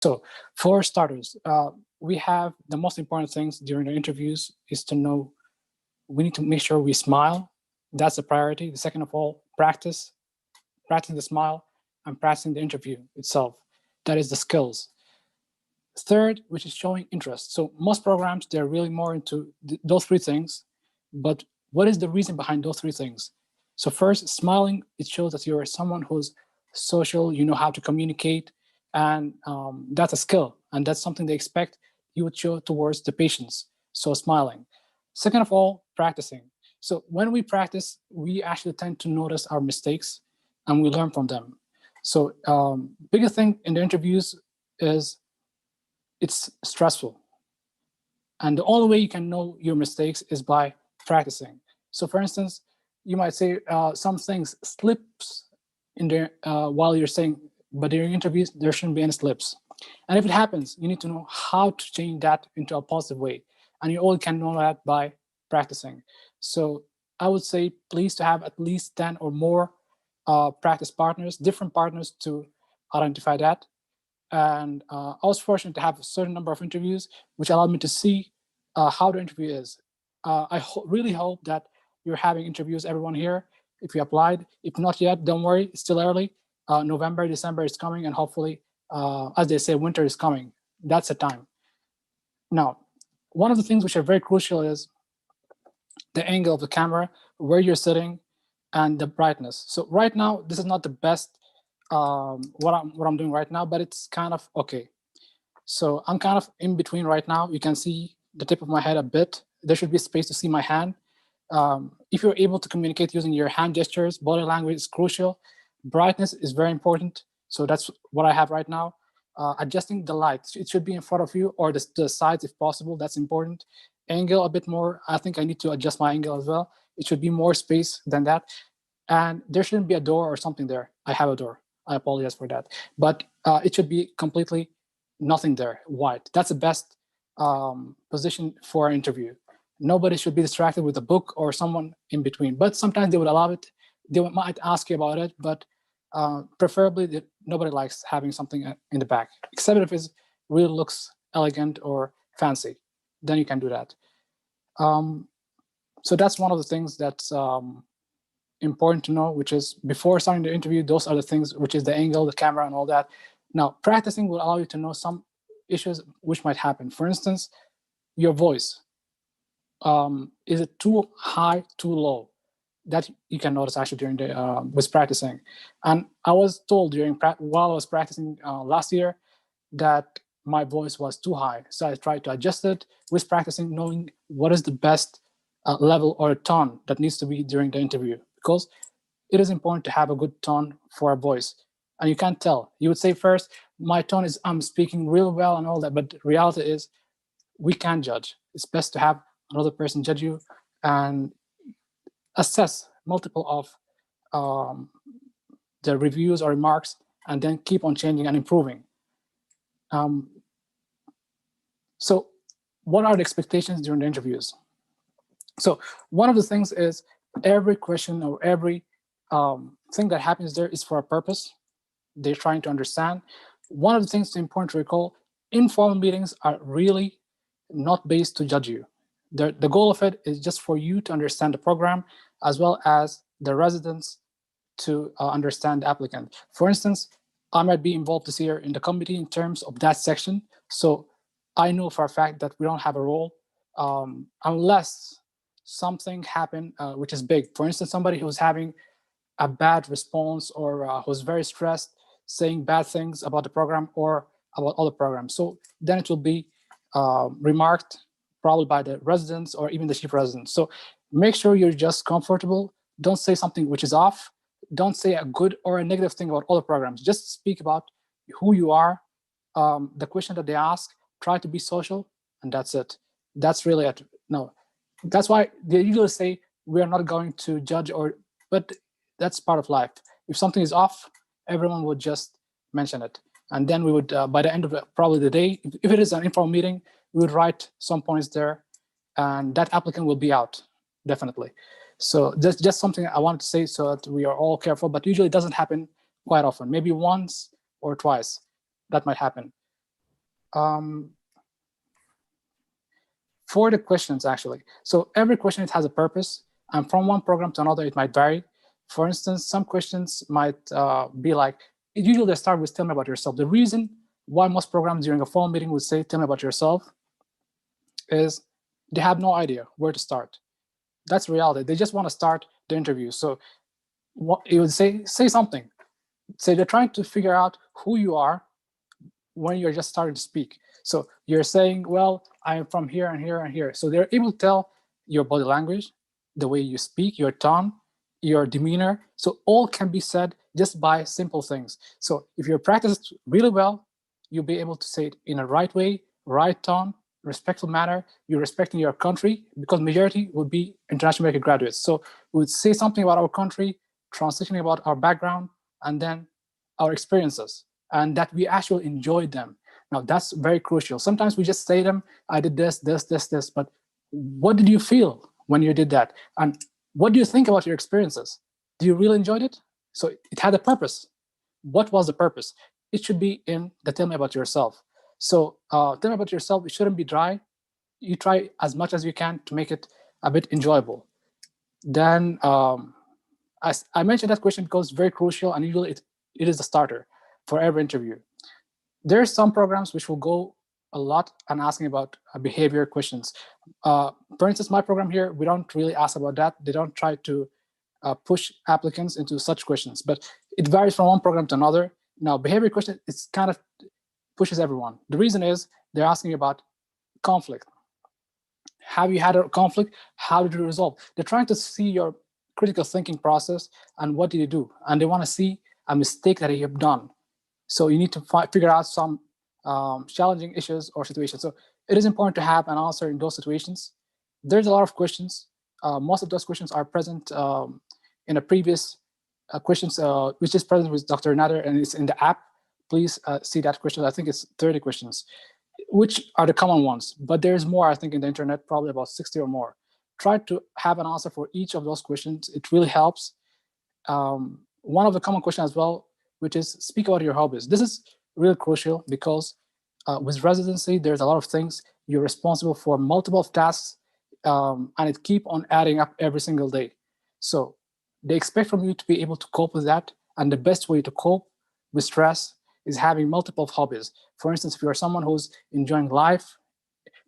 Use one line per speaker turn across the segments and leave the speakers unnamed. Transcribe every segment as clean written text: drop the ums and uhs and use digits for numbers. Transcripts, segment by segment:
So for starters, we have the most important things during the interviews is to know, we need to make sure we smile. That's a priority. The second of all, practicing the smile and practicing the interview itself. That is the skills. Third, which is showing interest. So most programs, they're really more into those three things, but what is the reason behind those three things? So first, smiling, it shows that you're someone who's social, you know how to communicate, and that's a skill, and that's something they expect you would show towards the patients. So smiling. Second of all, practicing. So when we practice, we actually tend to notice our mistakes and we learn from them. So biggest thing in the interviews is it's stressful. And the only way you can know your mistakes is by practicing. So for instance, you might say some things slips in there while you're saying, but during interviews, there shouldn't be any slips. And if it happens, you need to know how to change that into a positive way. And you all can know that by practicing. So I would say please to have at least 10 or more practice partners, different partners to identify that. And I was fortunate to have a certain number of interviews, which allowed me to see how the interview is. I really hope that you're having interviews, everyone here, if you applied. If not yet, don't worry, it's still early. November, December is coming, and hopefully, as they say, winter is coming. That's the time. Now, one of the things which are very crucial is the angle of the camera, where you're sitting, and the brightness. So right now, this is not the best what I'm doing right now, but it's kind of okay. So I'm kind of in between right now. You can see the tip of my head a bit. There should be space to see my hand. If you're able to communicate using your hand gestures, body language is crucial. Brightness is very important. So that's what I have right now. Adjusting the light, it should be in front of you or the sides if possible. That's important. Angle a bit more. I think I need to adjust my angle as well. It should be more space than that. And there shouldn't be a door or something there. I have a door. I apologize for that. But it should be completely nothing there, white. That's the best position for an interview. Nobody should be distracted with a book or someone in between. But sometimes they would allow it. They might ask you about it, but preferably nobody likes having something in the back, except if it really looks elegant or fancy. Then you can do that. So that's one of the things that's important to know, which is before starting the interview, those are the things, which is the angle, the camera, and all that. Now, practicing will allow you to know some issues which might happen. For instance, your voice. Is it too high, too low? That you can notice actually during the with practicing. And I was told while I was practicing last year that my voice was too high. So I tried to adjust it with practicing, knowing what is the best level or tone that needs to be during the interview, because it is important to have a good tone for a voice. And you can't tell. You would say first, my tone is, I'm speaking real well and all that, but the reality is we can't judge. It's best to have another person judge you and assess multiple of the reviews or remarks, and then keep on changing and improving. So what are the expectations during the interviews? So one of the things is every question or every thing that happens there is for a purpose. They're trying to understand. One of the things that's important to recall, informal meetings are really not based to judge you. The goal of it is just for you to understand the program, as well as the residents to understand the applicant. For instance, I might be involved this year in the committee in terms of that section. So I know for a fact that we don't have a role unless something happened which is big. For instance, somebody who's having a bad response or who's very stressed, saying bad things about the program or about other programs. So then it will be remarked probably by the residents or even the chief residents. So make sure you're just comfortable. Don't say something which is off. Don't say a good or a negative thing about other programs. Just speak about who you are, the question that they ask, try to be social, and that's it. That's really it. No, that's why they usually say we are not going to judge, but that's part of life. If something is off, everyone would just mention it. And then we would, by the end of probably the day, if it is an informal meeting, we would write some points there, and that applicant will be out, definitely. So that's just something I wanted to say so that we are all careful, but usually it doesn't happen quite often. Maybe once or twice that might happen. For the questions, actually. So every question, it has a purpose, and from one program to another, it might vary. For instance, some questions might be like, usually they start with tell me about yourself. The reason why most programs during a phone meeting would say tell me about yourself is they have no idea where to start. That's reality. They just want to start the interview. So what you would say something. So they're trying to figure out who you are when you're just starting to speak. So you're saying, well, I'm from here and here and here. So they're able to tell your body language, the way you speak, your tone, your demeanor. So all can be said just by simple things. So if you practice really well, you'll be able to say it in a right way, right tone, respectful manner. You're respecting your country, because majority would be international American graduates. So we would say something about our country, transitioning about our background, and then our experiences, and that we actually enjoyed them. Now that's very crucial. Sometimes we just say them, I did this, but what did you feel when you did that? And what do you think about your experiences? Do you really enjoy it? So it had a purpose. What was the purpose? It should be in the tell me about yourself. So tell me about yourself, it shouldn't be dry. You try as much as you can to make it a bit enjoyable. Then I mentioned that question because it's very crucial, and usually it is the starter for every interview. There's some programs which will go a lot and asking about behavior questions. For instance, my program here, we don't really ask about that. They don't try to push applicants into such questions, but it varies from one program to another. Now, behavior question, it's kind of pushes everyone. The reason is they're asking about conflict. Have you had a conflict? How did you resolve? They're trying to see your critical thinking process and what did you do? And they want to see a mistake that you have done. So you need to figure out some challenging issues or situations. So it is important to have an answer in those situations. There's a lot of questions. Most of those questions are present in a previous questions, which is present with Dr. Nader, and it's in the app. Please see that question. I think it's 30 questions, which are the common ones. But there's more, I think, in the internet, probably about 60 or more. Try to have an answer for each of those questions. It really helps. One of the common questions as well, which is speak about your hobbies. This is really crucial because with residency, there's a lot of things. You're responsible for multiple tasks, and it keep on adding up every single day. So they expect from you to be able to cope with that. And the best way to cope with stress is having multiple hobbies. For instance, if you're someone who's enjoying life,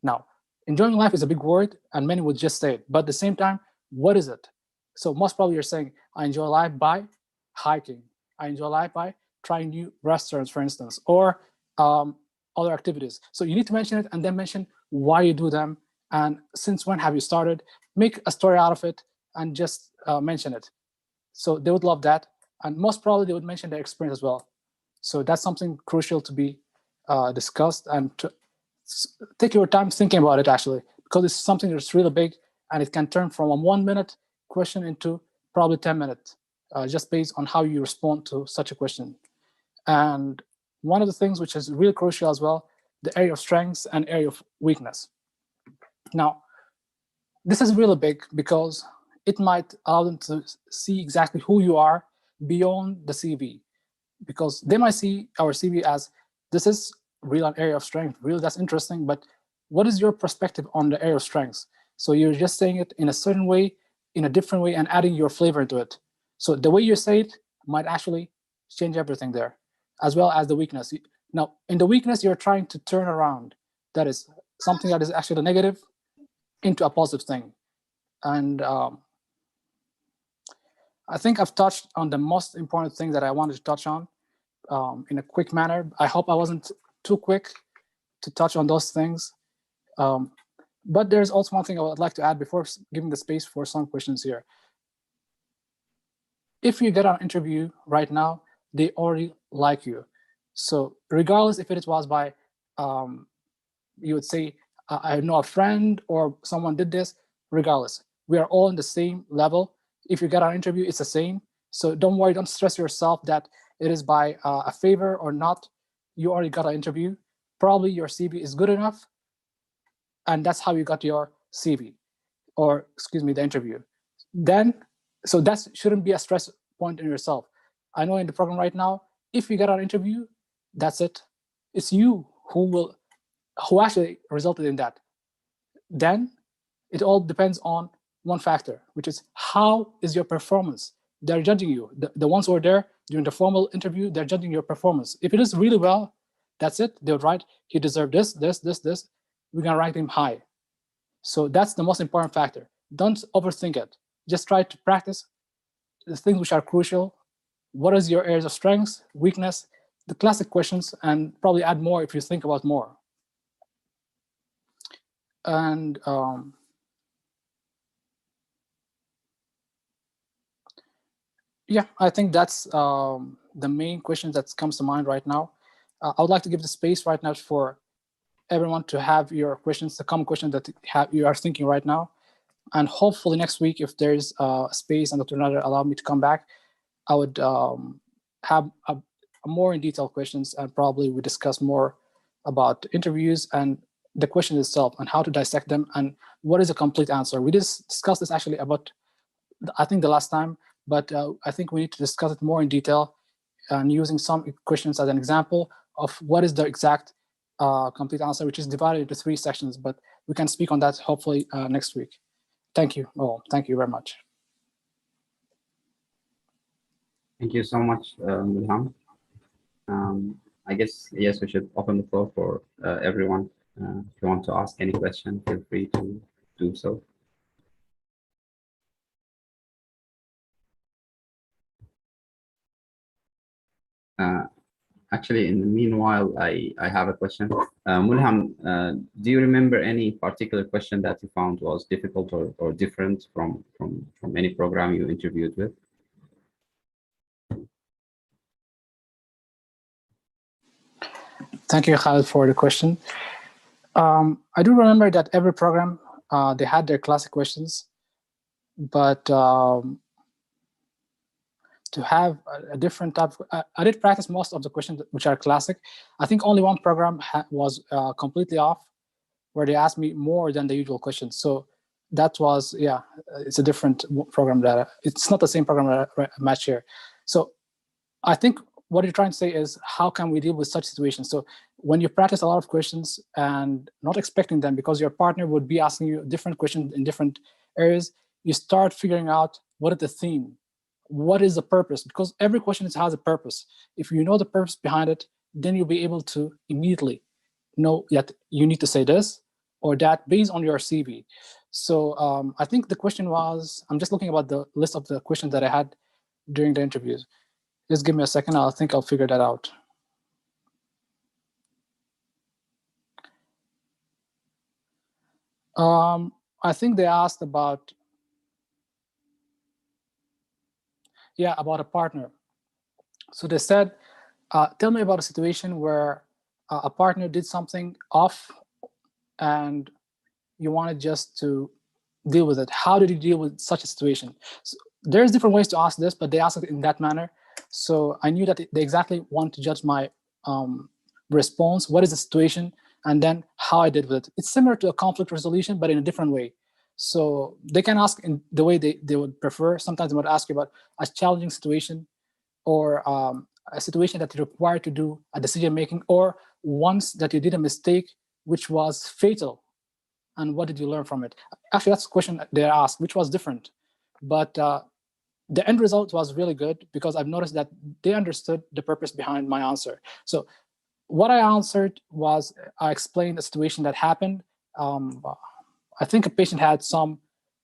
now, enjoying life is a big word, and many would just say it. But at the same time, what is it? So most probably you're saying, I enjoy life by hiking. I enjoy life by trying new restaurants, for instance, or other activities. So you need to mention it and then mention why you do them and since when have you started. Make a story out of it and just mention it. So they would love that. And most probably they would mention their experience as well. So that's something crucial to be discussed, and to take your time thinking about it, actually, because it's something that's really big and it can turn from a 1 minute question into probably 10 minutes, just based on how you respond to such a question. And one of the things which is really crucial as well, the area of strengths and area of weakness. Now, this is really big because it might allow them to see exactly who you are beyond the CV, because they might see our CV as this is real an area of strength, really that's interesting, but what is your perspective on the area of strengths? So you're just saying it in a certain way, in a different way, and adding your flavor to it. So the way you say it might actually change everything there, as well as the weakness. Now, in the weakness, you're trying to turn around. That is something that is actually a negative into a positive thing. And I think I've touched on the most important thing that I wanted to touch on in a quick manner. I hope I wasn't too quick to touch on those things. But there's also one thing I would like to add before giving the space for some questions here. If you get an interview right now, they already like you. So regardless if it was by, you would say, I know a friend or someone did this, regardless, we are all in the same level. If you get an interview, it's the same. So don't worry, don't stress yourself that it is by a favor or not. You already got an interview. Probably your CV is good enough, and that's how you got your CV, or excuse me, the interview. Then, so that shouldn't be a stress point in yourself. I know in the program right now, if you get an interview, that's it. It's you who will who actually resulted in that. Then it all depends on one factor, which is how is your performance. They're judging you. The ones who are there during the formal interview, they're judging your performance. If it is really well, that's it. They would write, he deserved this, this, this, this. We're gonna rank him high. So that's the most important factor. Don't overthink it. Just try to practice the things which are crucial. What is your areas of strengths, weakness, the classic questions, and probably add more if you think about more. And yeah, I think that's the main question that comes to mind right now. I would like to give the space right now for everyone to have your questions, the common question that you are thinking right now. And hopefully next week, if there's space and Dr. Nader allow me to come back, I would have a more in detail questions, and probably we discuss more about interviews and the question itself and how to dissect them and what is a complete answer. We discussed this actually about, I think, the last time, but I think we need to discuss it more in detail and using some questions as an example of what is the exact complete answer, which is divided into 3 sections, but we can speak on that hopefully next week. Thank you all. Thank you very much.
Thank you so much, Mulham. I guess, yes, we should open the floor for everyone. If you want to ask any question, feel free to do so. Actually, in the meanwhile, I have a question. Mulham, do you remember any particular question that you found was difficult or different from any program you interviewed with?
Thank you, Khalid, for the question. I do remember that every program, they had their classic questions, but to have a different type of, I did practice most of the questions which are classic. I think only one program was completely off, where they asked me more than the usual questions. So that was, yeah, it's a different program that, it's not the same program that I match here. So I think what you're trying to say is, how can we deal with such situations? So when you practice a lot of questions and not expecting them, because your partner would be asking you different questions in different areas, you start figuring out what is the theme, what is the purpose, because every question has a purpose. If you know the purpose behind it, then you'll be able to immediately know that you need to say this or that based on your CV. So I think the question was, I'm just looking about the list of the questions that I had during the interviews. Just give me a second, I think I'll figure that out. I think they asked about, yeah, about a partner. So they said, tell me about a situation where a partner did something off and you wanted just to deal with it. How did you deal with such a situation? So there's different ways to ask this, but they asked it in that manner. So I knew that they exactly want to judge my response, what is the situation, and then how I did with it. It's similar to a conflict resolution, but in a different way. So they can ask in the way they would prefer. Sometimes they would ask you about a challenging situation, or a situation that you require to do a decision making, or once that you did a mistake which was fatal, and what did you learn from it? Actually, that's a question they asked, which was different. But the end result was really good, because I've noticed that they understood the purpose behind my answer. So what I answered was, I explained the situation that happened. I think a patient had some,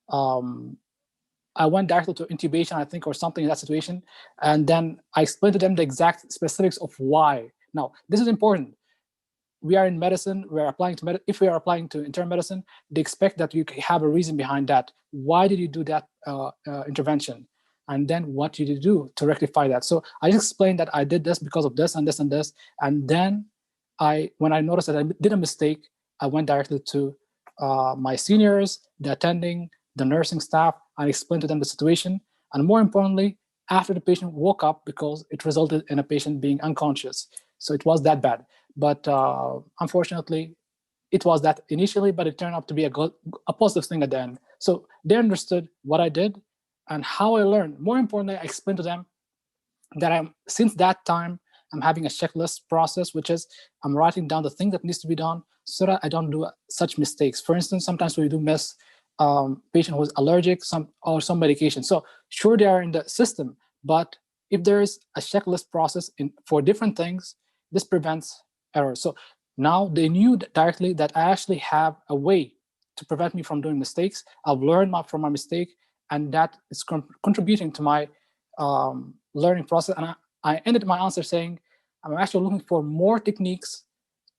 I went directly to intubation, I think, or something in that situation. And then I explained to them the exact specifics of why. Now, this is important. We are in medicine, we're applying to if we are applying to internal medicine, they expect that you have a reason behind that. Why did you do that intervention? And then what did you do to rectify that? So I just explained that I did this because of this and this and this. And then when I noticed that I did a mistake, I went directly to my seniors, the attending, the nursing staff, and explained to them the situation. And more importantly, after the patient woke up, because it resulted in a patient being unconscious. So it was that bad. But unfortunately, it was that initially, but it turned out to be a positive thing at the end. So they understood what I did and how I learned. More importantly, I explained to them that since that time I'm having a checklist process, which is I'm writing down the thing that needs to be done so that I don't do such mistakes. For instance, sometimes we do miss patient who's allergic or some medication. So sure, they are in the system, but if there is a checklist process for different things, this prevents error. So now they knew directly that I actually have a way to prevent me from doing mistakes. I've learned from my mistake, and that is contributing to my learning process. And I ended my answer saying, I'm actually looking for more techniques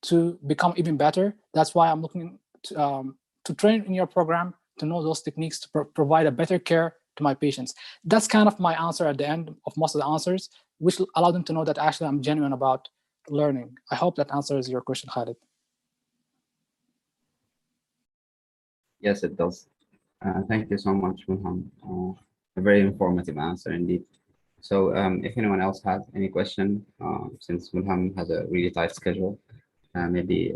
to become even better. That's why I'm looking to train in your program to know those techniques to provide a better care to my patients. That's kind of my answer at the end of most of the answers, which allow them to know that actually I'm genuine about learning. I hope that answers your question, Khalid.
Yes, it does. Thank you so much, Mulham. A very informative answer indeed. So if anyone else has any question, since Mulham has a really tight schedule, maybe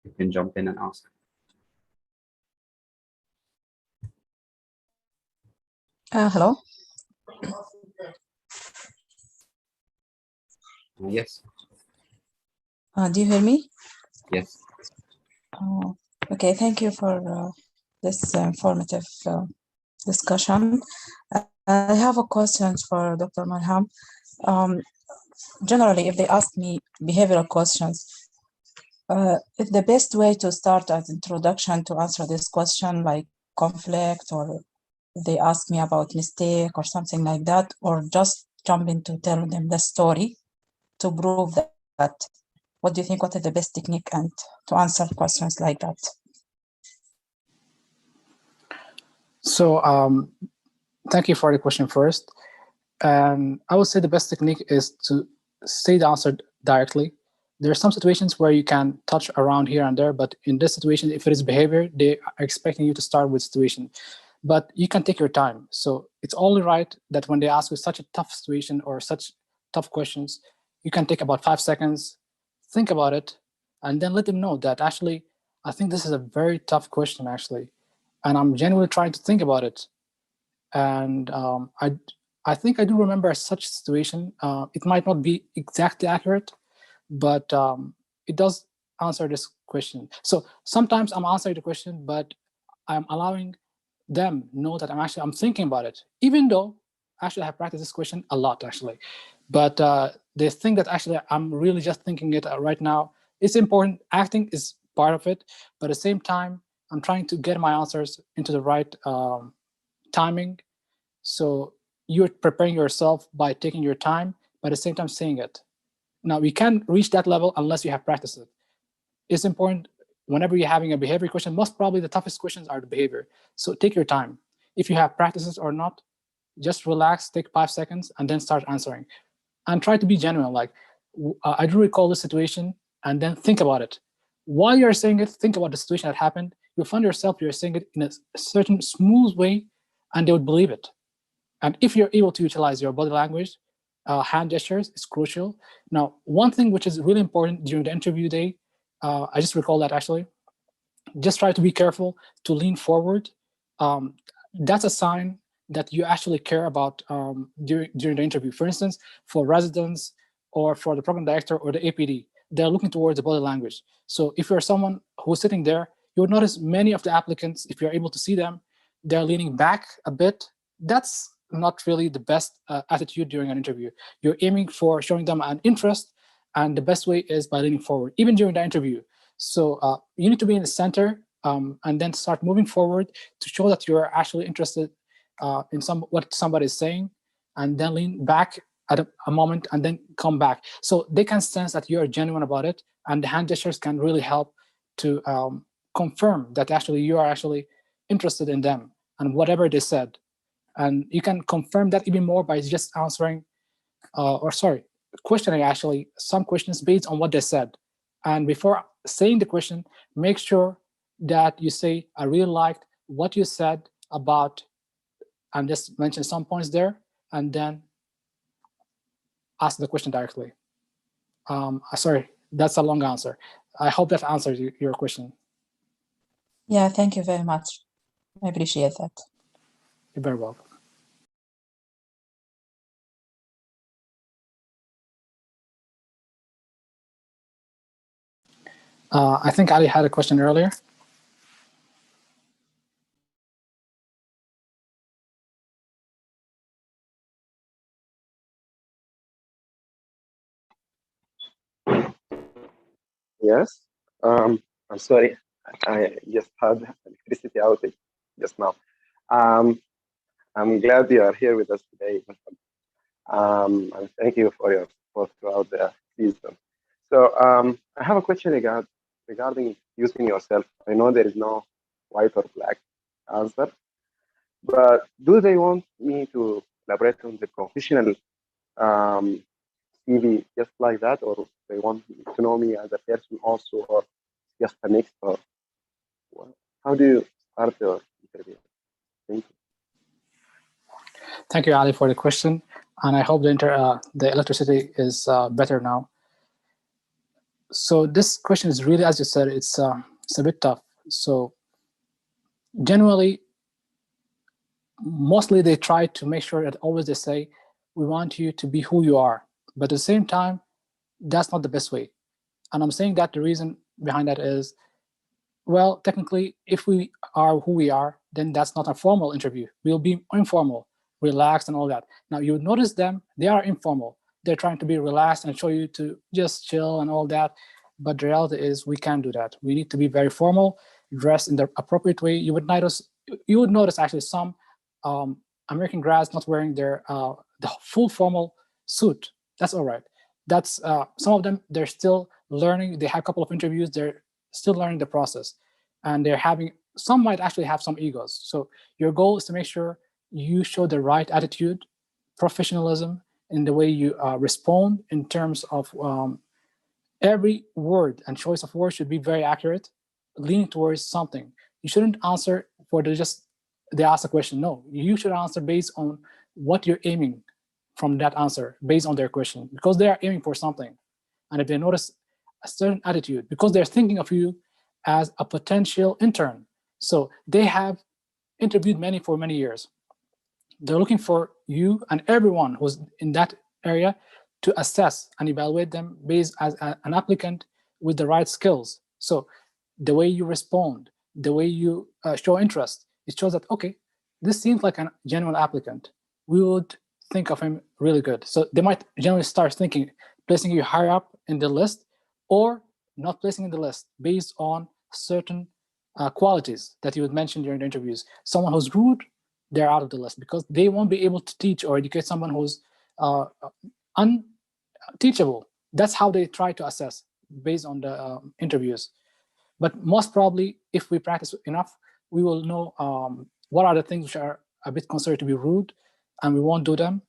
you can jump in and ask.
Hello.
Yes.
Do you hear me?
Yes.
Okay, thank you for this informative discussion. I have a question for Dr. Malham. Generally, if they ask me behavioral questions, is the best way to start as introduction to answer this question, like conflict, or if they ask me about mistake or something like that, or just jump into tell them the story to prove that? What do you think? What is the best technique and to answer questions like that?
So thank you for the question first. And I would say the best technique is to say the answer directly. There are some situations where you can touch around here and there, but in this situation, if it is behavior, they are expecting you to start with situation. But you can take your time. So it's only right that when they ask you such a tough situation or such tough questions, you can take about 5 seconds, think about it, and then let them know that actually, I think this is a very tough question, actually. And I'm genuinely trying to think about it. And I think I do remember such situation. It might not be exactly accurate, but it does answer this question. So sometimes I'm answering the question, but I'm allowing them know that I'm thinking about it, even though actually I have practiced this question a lot, actually. But they think that actually I'm really just thinking it right now. It's important. Acting is part of it, but at the same time, I'm trying to get my answers into the right timing. So you're preparing yourself by taking your time, but at the same time saying it. Now, we can't reach that level unless you have practiced it. It's important whenever you're having a behavior question, most probably the toughest questions are the behavior. So take your time. If you have practices or not, just relax, take 5 seconds, and then start answering. And try to be genuine. Like, I do recall this situation, and then think about it. While you're saying it, think about the situation that happened. You'll find yourself, you're saying it in a certain smooth way, and they would believe it. And if you're able to utilize your body language, hand gestures is crucial. Now, one thing which is really important during the interview day, I just recall that actually, just try to be careful to lean forward. That's a sign that you actually care about during the interview. For instance, for residents or for the program director or the APD, they're looking towards the body language. So if you're someone who's sitting there, you'll notice many of the applicants, if you're able to see them, they're leaning back a bit. That's not really the best attitude during an interview. You're aiming for showing them an interest, and the best way is by leaning forward, even during the interview. So you need to be in the center and then start moving forward to show that you're actually interested in what somebody is saying, and then lean back at a moment and then come back. So they can sense that you're genuine about it, and the hand gestures can really help to confirm that actually you are actually interested in them and whatever they said. And you can confirm that even more by just answering, questioning actually some questions based on what they said. And before saying the question, make sure that you say, I really liked what you said about, and just mention some points there, and then ask the question directly. Sorry, that's a long answer. I hope that answers your question.
Yeah, thank you very much. I appreciate that.
You're very welcome. I think Ali had a question earlier.
Yes. I'm sorry. I just had electricity outage just now. I'm glad you are here with us today. And thank you for your support throughout the season. So I have a question regarding using yourself. I know there is no white or black answer, but do they want me to elaborate on the professional CV just like that, or they want to know me as a person also, or just a mix? Or how do you start your interview? Thank you.
Thank you, Ali, for the question. And I hope the electricity is better now. So this question is really, as you said, it's a bit tough. So generally, mostly they try to make sure that always they say, we want you to be who you are. But at the same time, that's not the best way. And I'm saying that the reason behind that is, well, technically, if we are who we are, then that's not a formal interview. We'll be informal, relaxed, and all that. Now, you would notice them, they are informal. They're trying to be relaxed and show you to just chill and all that. But the reality is we can't do that. We need to be very formal, dressed in the appropriate way. You would notice actually some American grads not wearing the full formal suit. That's all right. That's some of them, they're still learning. They have a couple of interviews. They're still learning the process, and some might actually have some egos. So your goal is to make sure you show the right attitude, professionalism in the way you respond in terms of every word and choice of words should be very accurate, leaning towards something. You shouldn't answer for they ask a question. No, you should answer based on what you're aiming from that answer, based on their question, because they are aiming for something. And if they notice a certain attitude, because they're thinking of you as a potential intern. So they have interviewed many for many years. They're looking for you and everyone who's in that area to assess and evaluate them based as an applicant with the right skills. So the way you respond, the way you show interest, it shows that, okay, this seems like a genuine applicant. We would think of him really good. So they might generally start thinking, placing you higher up in the list or not placing in the list based on certain qualities that you would mention during the interviews. Someone who's rude, they're out of the list because they won't be able to teach or educate someone who's unteachable. That's how they try to assess based on the interviews. But most probably, if we practice enough, we will know what are the things which are a bit considered to be rude, and we won't do them.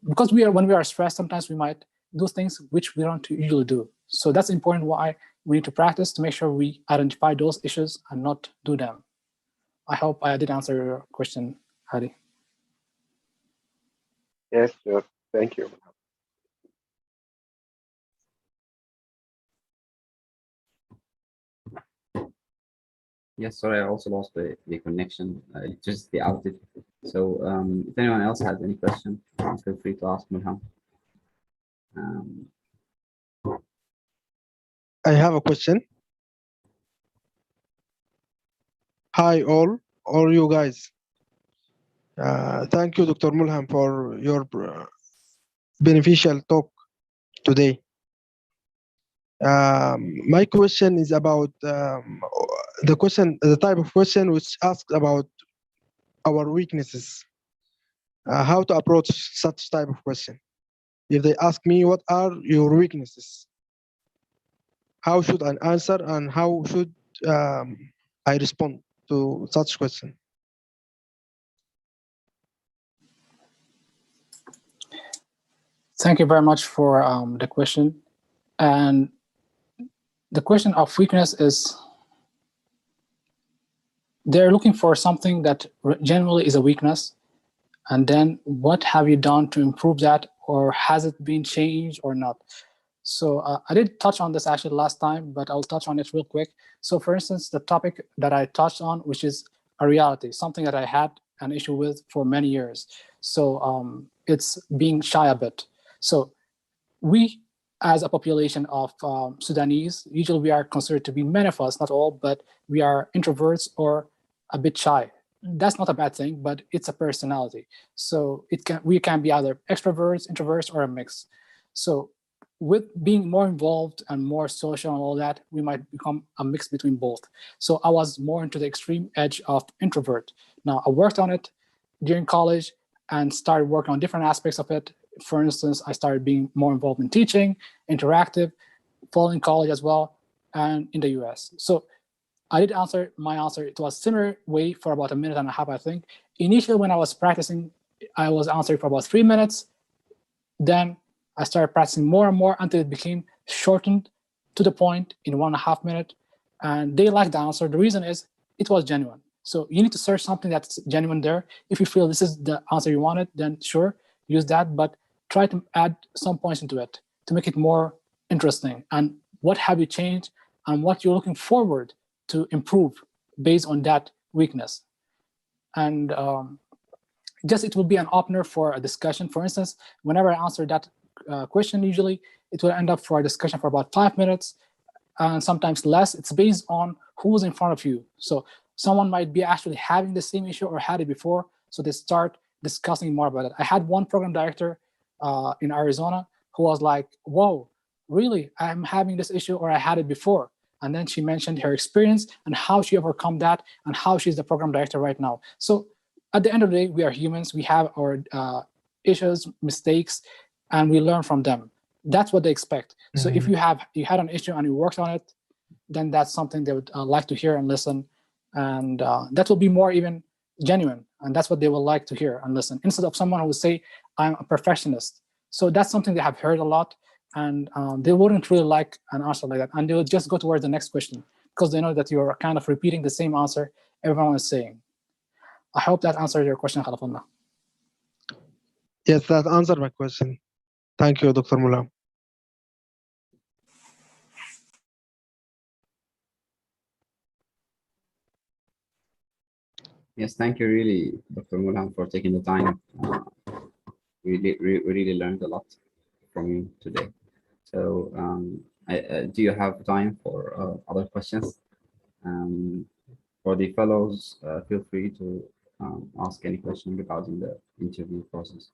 Because when we are stressed, sometimes we might do things which we don't usually do. So that's important why we need to practice to make sure we identify those issues and not do them. I hope I did answer your question, Hadi.
Yes, sure. Thank you.
Yes, sorry, I also lost the connection, just the outage. So if anyone else has any question, feel free to ask Mulham.
I have a question. Hi, all you guys. Thank you, Dr. Mulham, for your beneficial talk today. My question is about the type of question which asks about our weaknesses. How to approach such type of question? If they ask me, what are your weaknesses? How should I answer, and how should I respond to such question?
Thank you very much for the question. And the question of weakness is, they're looking for something that generally is a weakness. And then what have you done to improve that, or has it been changed or not? So I did touch on this actually last time, but I'll touch on it real quick. So for instance, the topic that I touched on, which is a reality, something that I had an issue with for many years. So it's being shy a bit. So we as a population of Sudanese, usually we are considered to be, many of us, not all, but we are introverts or a bit shy. That's not a bad thing, but it's a personality. So we can be either extroverts, introverts, or a mix. So with being more involved and more social and all that, we might become a mix between both. So I was more into the extreme edge of introvert. Now I worked on it during college and started working on different aspects of it. For instance, I started being more involved in teaching, interactive, following college as well, and in the US. So I did answer my answer. It was similar way for about 1.5 minutes, I think. Initially, when I was practicing, I was answering for about 3 minutes. Then I started practicing more and more until it became shortened to the point in 1.5 minutes. And they liked the answer. The reason is it was genuine. So you need to search something that's genuine there. If you feel this is the answer you wanted, then sure, use that. But try to add some points into it to make it more interesting. And what have you changed and what you're looking forward to improve based on that weakness. And just it will be an opener for a discussion. For instance, whenever I answer that question, usually it will end up for a discussion for about 5 minutes and sometimes less. It's based on who's in front of you. So someone might be actually having the same issue or had it before, so they start discussing more about it. I had one program director in Arizona who was like, whoa, really, I'm having this issue or I had it before. And then she mentioned her experience and how she overcome that and how she's the program director right now. So at the end of the day, we are humans. We have our issues, mistakes, and we learn from them. That's what they expect. So if you had an issue and you worked on it, then that's something they would like to hear and listen. And that will be more even genuine. And that's what they will like to hear and listen, instead of someone who would say, I'm a perfectionist. So that's something they have heard a lot. And they wouldn't really like an answer like that. And they would just go towards the next question because they know that you're kind of repeating the same answer everyone is saying. I hope that answered your question, Khalafullah.
Yes, that answered my question. Thank you, Dr. Mulham.
Yes, thank you really, Dr. Mulham, for taking the time. We really learned a lot from you today. So do you have time for other questions? For the fellows, feel free to ask any question regarding the interview process.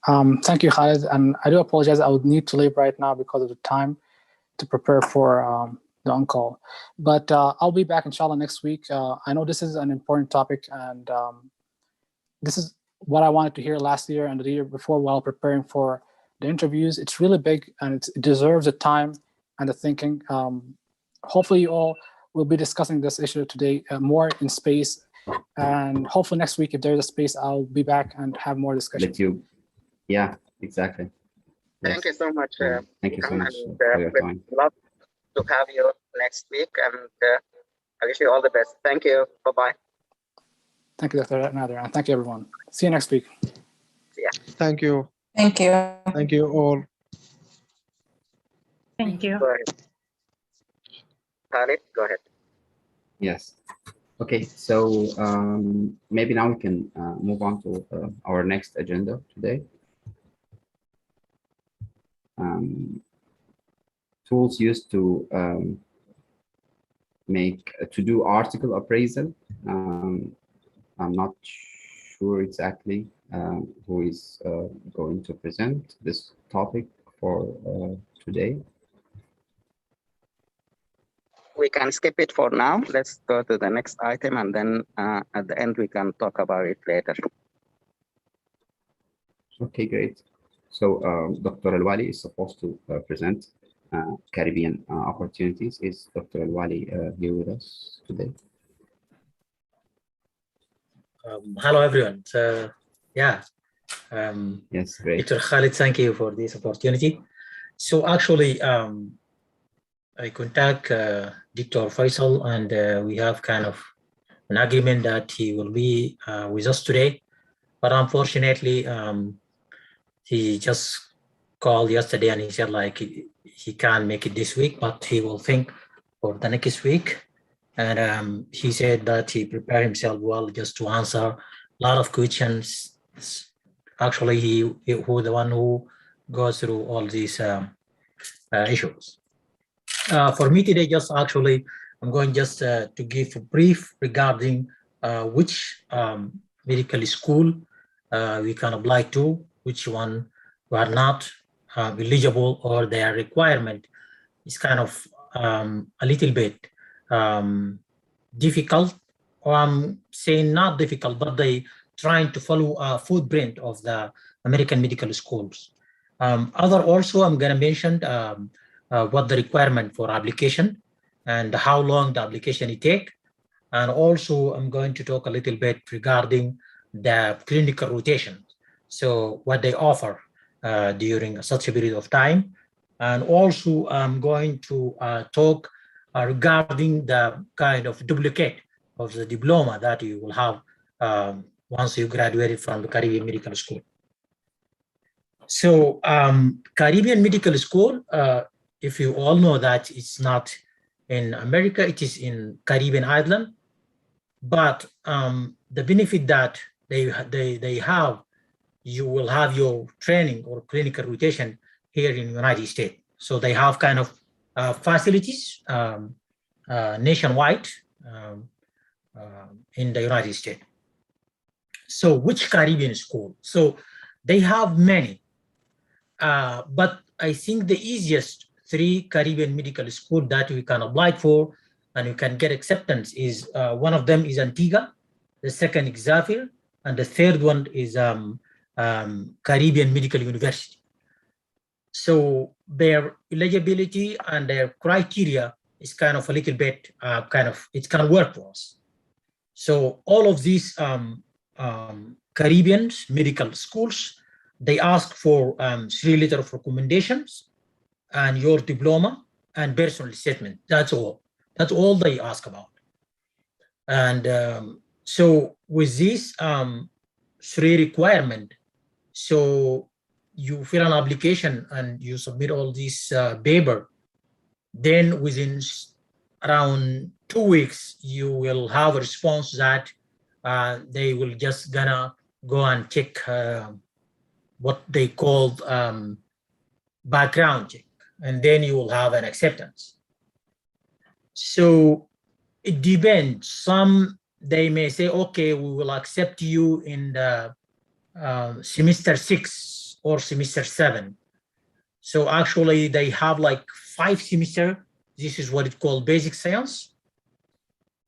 Thank you, Khalid. And I do apologize. I would need to leave right now because of the time to prepare for the on-call. But I'll be back, inshallah, next week. I know this is an important topic, and this is what I wanted to hear last year and the year before while preparing for the interviews. It's really big, and it deserves the time and the thinking. Hopefully, you all will be discussing this issue today more in space. And hopefully next week, if there's a space, I'll be back and have more discussion.
Yeah, exactly. Yes.
Thank you so much.
Thank you so much for your time.
We'd love to have you next week, and I wish you all the best. Thank you. Bye-bye.
Thank you, Dr. Nader, and thank you, everyone. See you next week.
Yeah.
Thank you.
Thank you.
Thank you all.
Thank you.
Go ahead. Khalid, go ahead.
Yes. Okay, so maybe now we can move on to our next agenda today. Tools used to do article appraisal. I'm not sure exactly who is going to present this topic for today.
We can skip it for now. Let's go to the next item, and then at the end we can talk about it later.
Okay, great. So Dr. Al-Wali is supposed to present Caribbean opportunities. Is Dr. Al-Wali here with us today?
Hello, everyone. So, yeah.
Yes, great.
Dr. Khalid, thank you for this opportunity. So actually, I contact Dr. Faisal, and we have kind of an agreement that he will be with us today. But unfortunately, he just called yesterday and he said like he can't make it this week, but he will think for the next week. And he said that he prepared himself well just to answer a lot of questions Actually, who the one who goes through all these issues. For me today, just actually, I'm going just to give a brief regarding which medical school we can apply to, which one we are not eligible, or their requirement is kind of a little bit difficult, or I'm saying not difficult, but they trying to follow a footprint of the American medical schools. Other also, I'm going to mention what the requirement for application and how long the application it take. And also, I'm going to talk a little bit regarding the clinical rotation. So what they offer during such a period of time. And also, I'm going to talk regarding the kind of duplicate of the diploma that you will have once you graduated from the Caribbean Medical School. So Caribbean Medical School, if you all know that it's not in America, it is in Caribbean island. But the benefit that they have, you will have your training or clinical rotation here in the United States. So they have kind of facilities nationwide in the United States. So which Caribbean school? So they have many, but I think the easiest 3 Caribbean medical school that we can apply for and you can get acceptance is one of them is Antigua, the second is Xavier, and the third one is Caribbean Medical University. So their eligibility and their criteria is kind of a little bit it can work for us. So all of these Caribbean medical schools, they ask for 3 letters of recommendations and your diploma and personal statement. That's all. That's all they ask about. And so with this 3 requirement, so you fill an application and you submit all this paper, then within around 2 weeks, you will have a response that they will just gonna go and check what they call background check, and then you will have an acceptance. So it depends. Some, they may say, okay, we will accept you in the semester 6 or semester 7. So actually they have like 5 semesters. This is what it called basic science.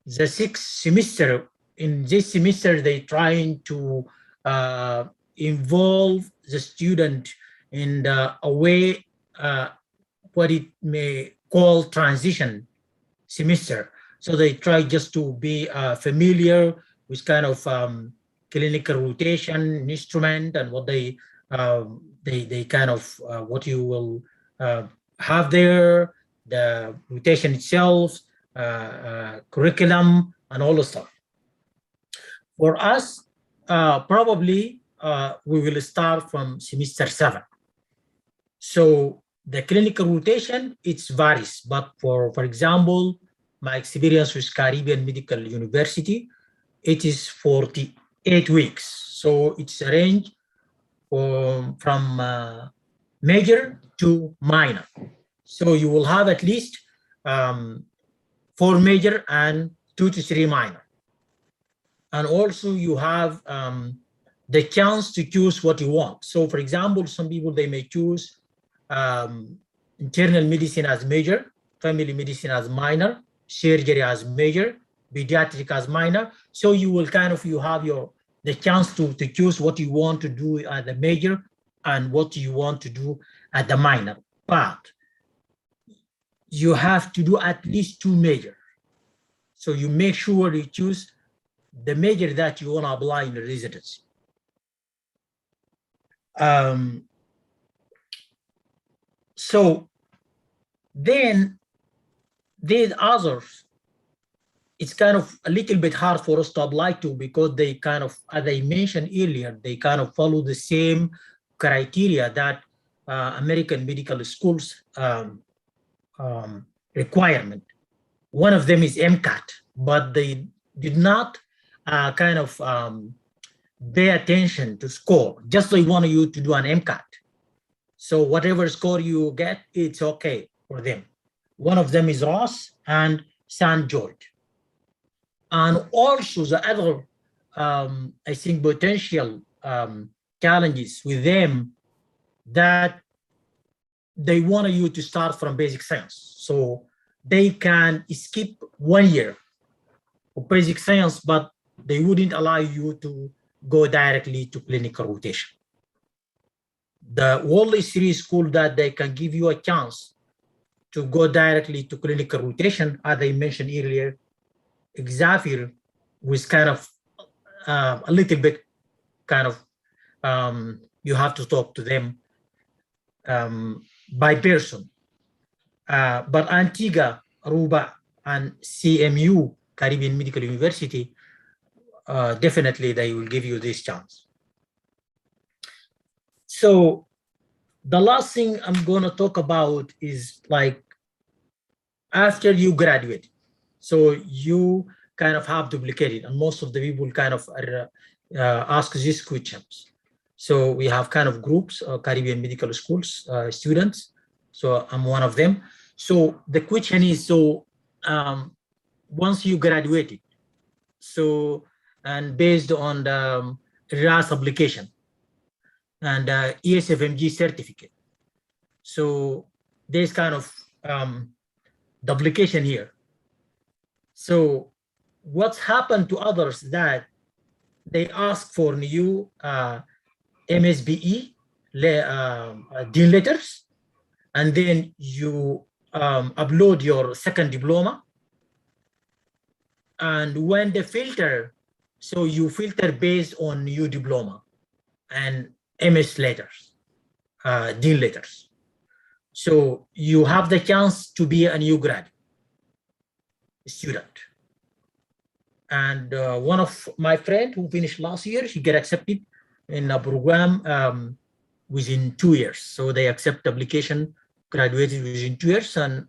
The 6th semester, in this semester, they trying to involve the student in a way, what it may call transition semester. So they try just to be familiar with kind of clinical rotation instrument and what they kind of what you will have there, the rotation itself, curriculum, and all the stuff. For us, probably we will start from semester 7. So the clinical rotation, it varies, but for example, my experience with Caribbean Medical University, it is 48 weeks. So it's a range from major to minor. So you will have at least 4 major and 2 to 3 minor. And also you have the chance to choose what you want. So for example, some people, they may choose internal medicine as major, family medicine as minor, surgery as major, pediatric as minor. So you will kind of, you have the chance to choose what you want to do at the major and what you want to do at the minor. But you have to do at least 2 major. So you make sure you choose the major that you want to apply in the residency. So then these others, it's kind of a little bit hard for us to apply to, because they kind of, as I mentioned earlier, they kind of follow the same criteria that American medical schools requirement. One of them is MCAT, but they did not kind of pay attention to score. Just they want you to do an MCAT. So whatever score you get, it's okay for them. One of them is Ross and St. George. And also the other, I think, potential challenges with them that they want you to start from basic science. So they can skip 1 year of basic science, but they wouldn't allow you to go directly to clinical rotation. The only three schools that they can give you a chance to go directly to clinical rotation, as I mentioned earlier, Xavier was kind of a little bit kind of, you have to talk to them by person. But Antigua, Aruba, and CMU, Caribbean Medical University, definitely they will give you this chance. So the last thing I'm going to talk about is like after you graduate. So you kind of have duplicated, and most of the people kind of are, ask these questions. So we have kind of groups, Caribbean medical schools students. So I'm one of them. So the question is, so once you graduated, so and based on the RAS application and ESFMG certificate, so there's kind of duplication here. So what's happened to others that they ask for new MSBE dean letters, and then you upload your second diploma. And when they filter, so you filter based on new diploma and MS letters, dean letters. So you have the chance to be a new grad student. And one of my friends who finished last year, she got accepted in a program within 2 years. So they accept application, graduated within 2 years, and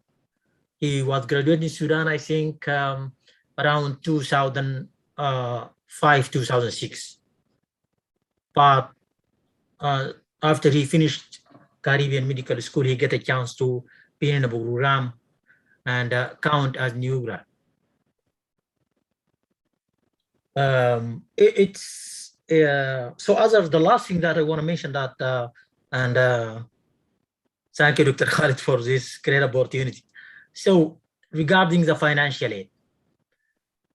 he was graduated in Sudan, I think, around 2005, 2006. But after he finished Caribbean Medical School, he get a chance to be in a program and count as new grad. So other, the last thing that I want to mention that, and thank you, Dr. Khalid, for this great opportunity. So regarding the financial aid,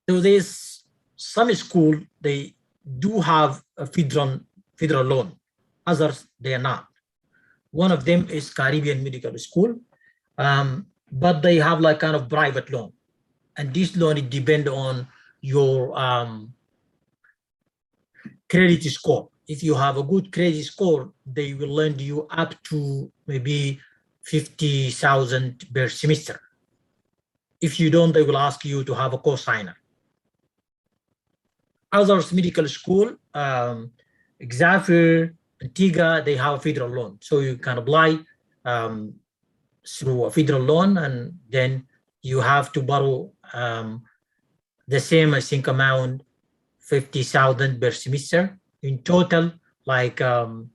so there's some school, they do have a federal loan, others they are not. One of them is Caribbean Medical School, but they have like kind of private loan. And this loan, it depends on your credit score. If you have a good credit score, they will lend you up to maybe 50,000 per semester. If you don't, they will ask you to have a co-signer. Others medical school, Xavier, Antigua, they have a federal loan. So you can apply through a federal loan, and then you have to borrow the same, I think, amount, 50,000 per semester. In total, like 5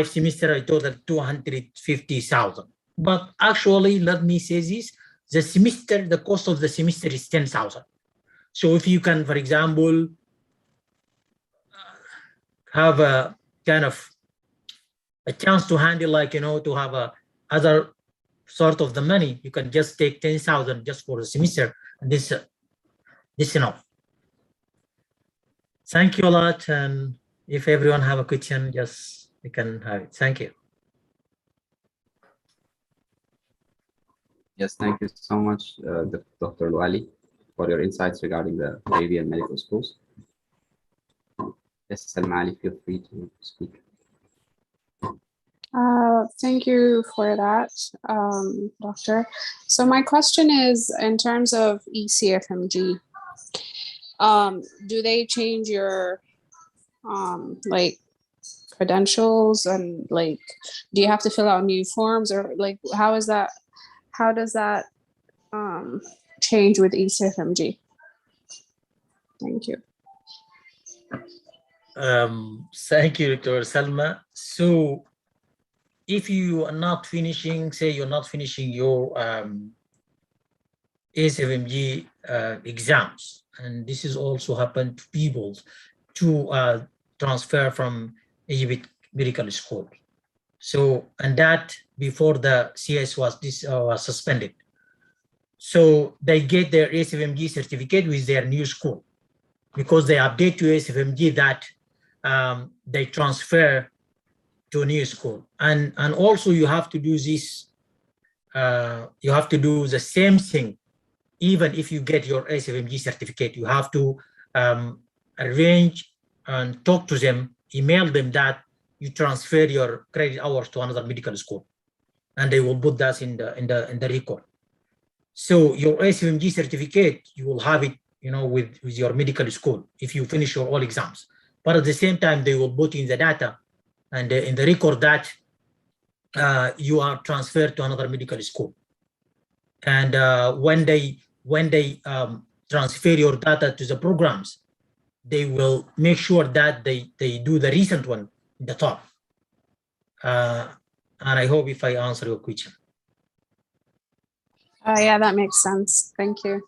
semester, I total 250,000. But actually, let me say this, the semester, the cost of the semester is 10,000. So if you can, for example, have a kind of a chance to handle, like, you know, to have a other sort of the money, you can just take 10,000 just for the semester, and this enough. Thank you a lot, and if everyone have a question, just we can have it. Thank you.
Yes, thank you so much, Dr. Luali, for your insights regarding the Caribbean medical schools. Yes, Salma Ali, feel free to speak.
Thank you for that, Doctor. So my question is, in terms of ECFMG, do they change your like credentials, and like, do you have to fill out new forms, or like how is that? How does that change with ECFMG? Thank you.
Thank you, Dr. Salma. So if you are not finishing, say you're not finishing your ASFMG exams, and this is also happened to people to transfer from Egypt Medical School. So, and that before the CS was suspended. So they get their ASFMG certificate with their new school because they update to ASFMG that they transfer to a new school. And also you have to do this, you have to do the same thing. Even if you get your ASFMG certificate, you have to arrange and talk to them, email them that you transfer your credit hours to another medical school, and they will put that in the record. So your ASFMG certificate, you will have it, you know, with your medical school if you finish your all exams. But at the same time, they will put in the data and in the record that you are transferred to another medical school. And when they transfer your data to the programs, they will make sure that they do the recent one in the top. And I hope if I answer your question.
Yeah, that makes sense. Thank you.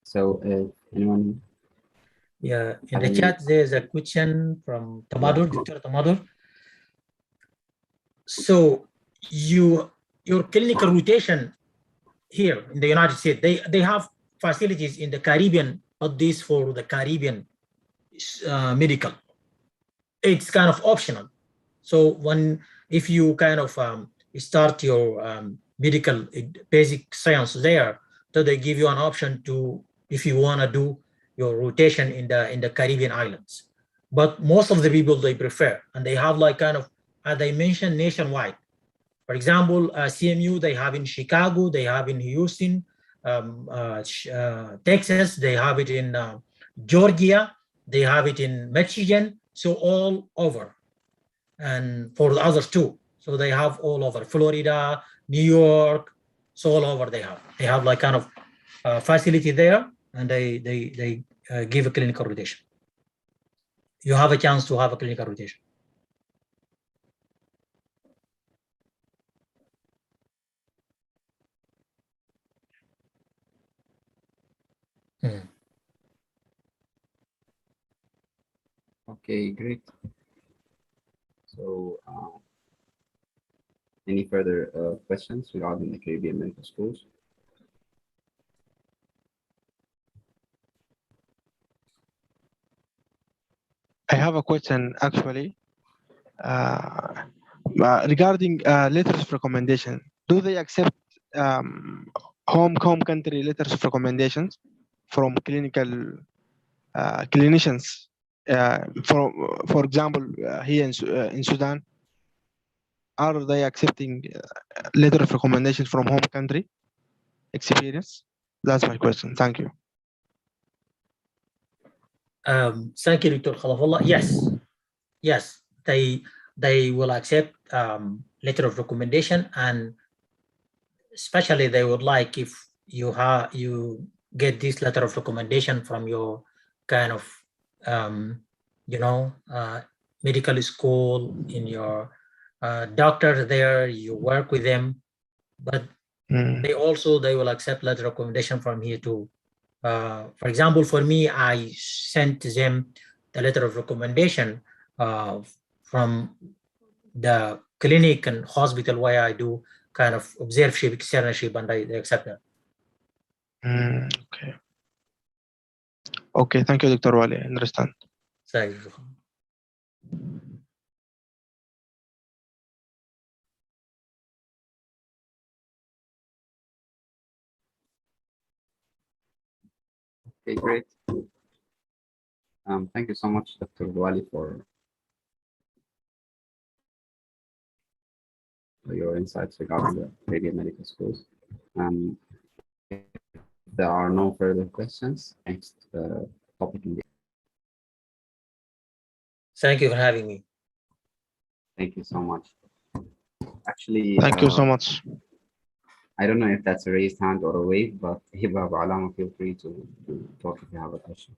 So anyone?
Yeah, in the chat, there's a question from Tamadur, Dr. Tamadur. So your clinical rotation here in the United States, they have facilities in the Caribbean, but this for the Caribbean medical. It's kind of optional. So if you kind of start your medical basic science there, so they give you an option to, if you want to do your rotation in the Caribbean islands. But most of the people, they prefer, and they have like kind of, as I mentioned, nationwide. For example, CMU, they have in Chicago, they have in Houston, Texas, they have it in Georgia, they have it in Michigan, so all over. And for the others too. So they have all over Florida, New York, so all over they have like kind of facility there, and they give a clinical rotation. You have a chance to have a clinical rotation.
Okay, great. So any further questions regarding the Caribbean medical schools?
I have a question actually regarding letters of recommendation. Do they accept home country letters of recommendations from clinical clinicians? For example, here in Sudan, are they accepting letter of recommendation from home country experience? That's my question. Thank you.
Thank you, Dr. Khalafullah. Yes, they will accept letter of recommendation, and especially they would like if you get this letter of recommendation from your kind of medical school, in your doctor there, you work with them, but they will accept letter of recommendation from here too. For example, for me, I sent them the letter of recommendation from the clinic and hospital where I do kind of observership, externship, and they accept that.
Okay. Okay, thank you, Dr. Wali. I understand.
Thank you.
Okay, great. Thank you so much, Dr. Wali, for your insights regarding the Caribbean medical schools. If there are no further questions, next topic.
Thank you for having me.
Thank you so much. Actually,
Thank you so much.
I don't know if that's a raised hand or a wave, but Hiba Alama, feel free to talk if you have a question.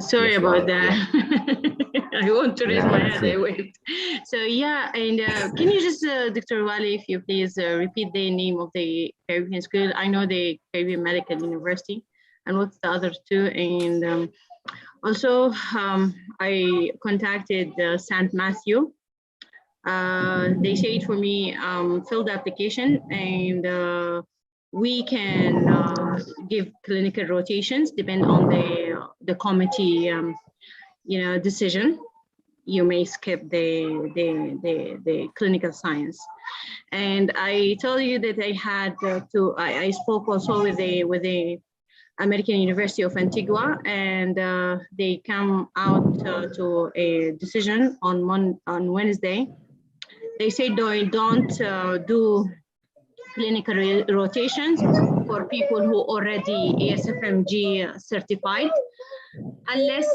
Sorry
Yes, you
about
are,
that. I want to raise
Yeah,
my
I
hand.
see.
I wait. So yeah, and can you just, Dr. Wali, if you please repeat the name of the Caribbean school? I know the Caribbean Medical University, and what's the other two? And also, I contacted St. Matthew. They said for me, fill the application, and we can give clinical rotations, depend on the committee, decision. You may skip the clinical science. And I told you that I had I spoke also with the American University of Antigua, and they come out to a decision on Wednesday. They say they don't do clinical rotations for people who already ASFMG certified, unless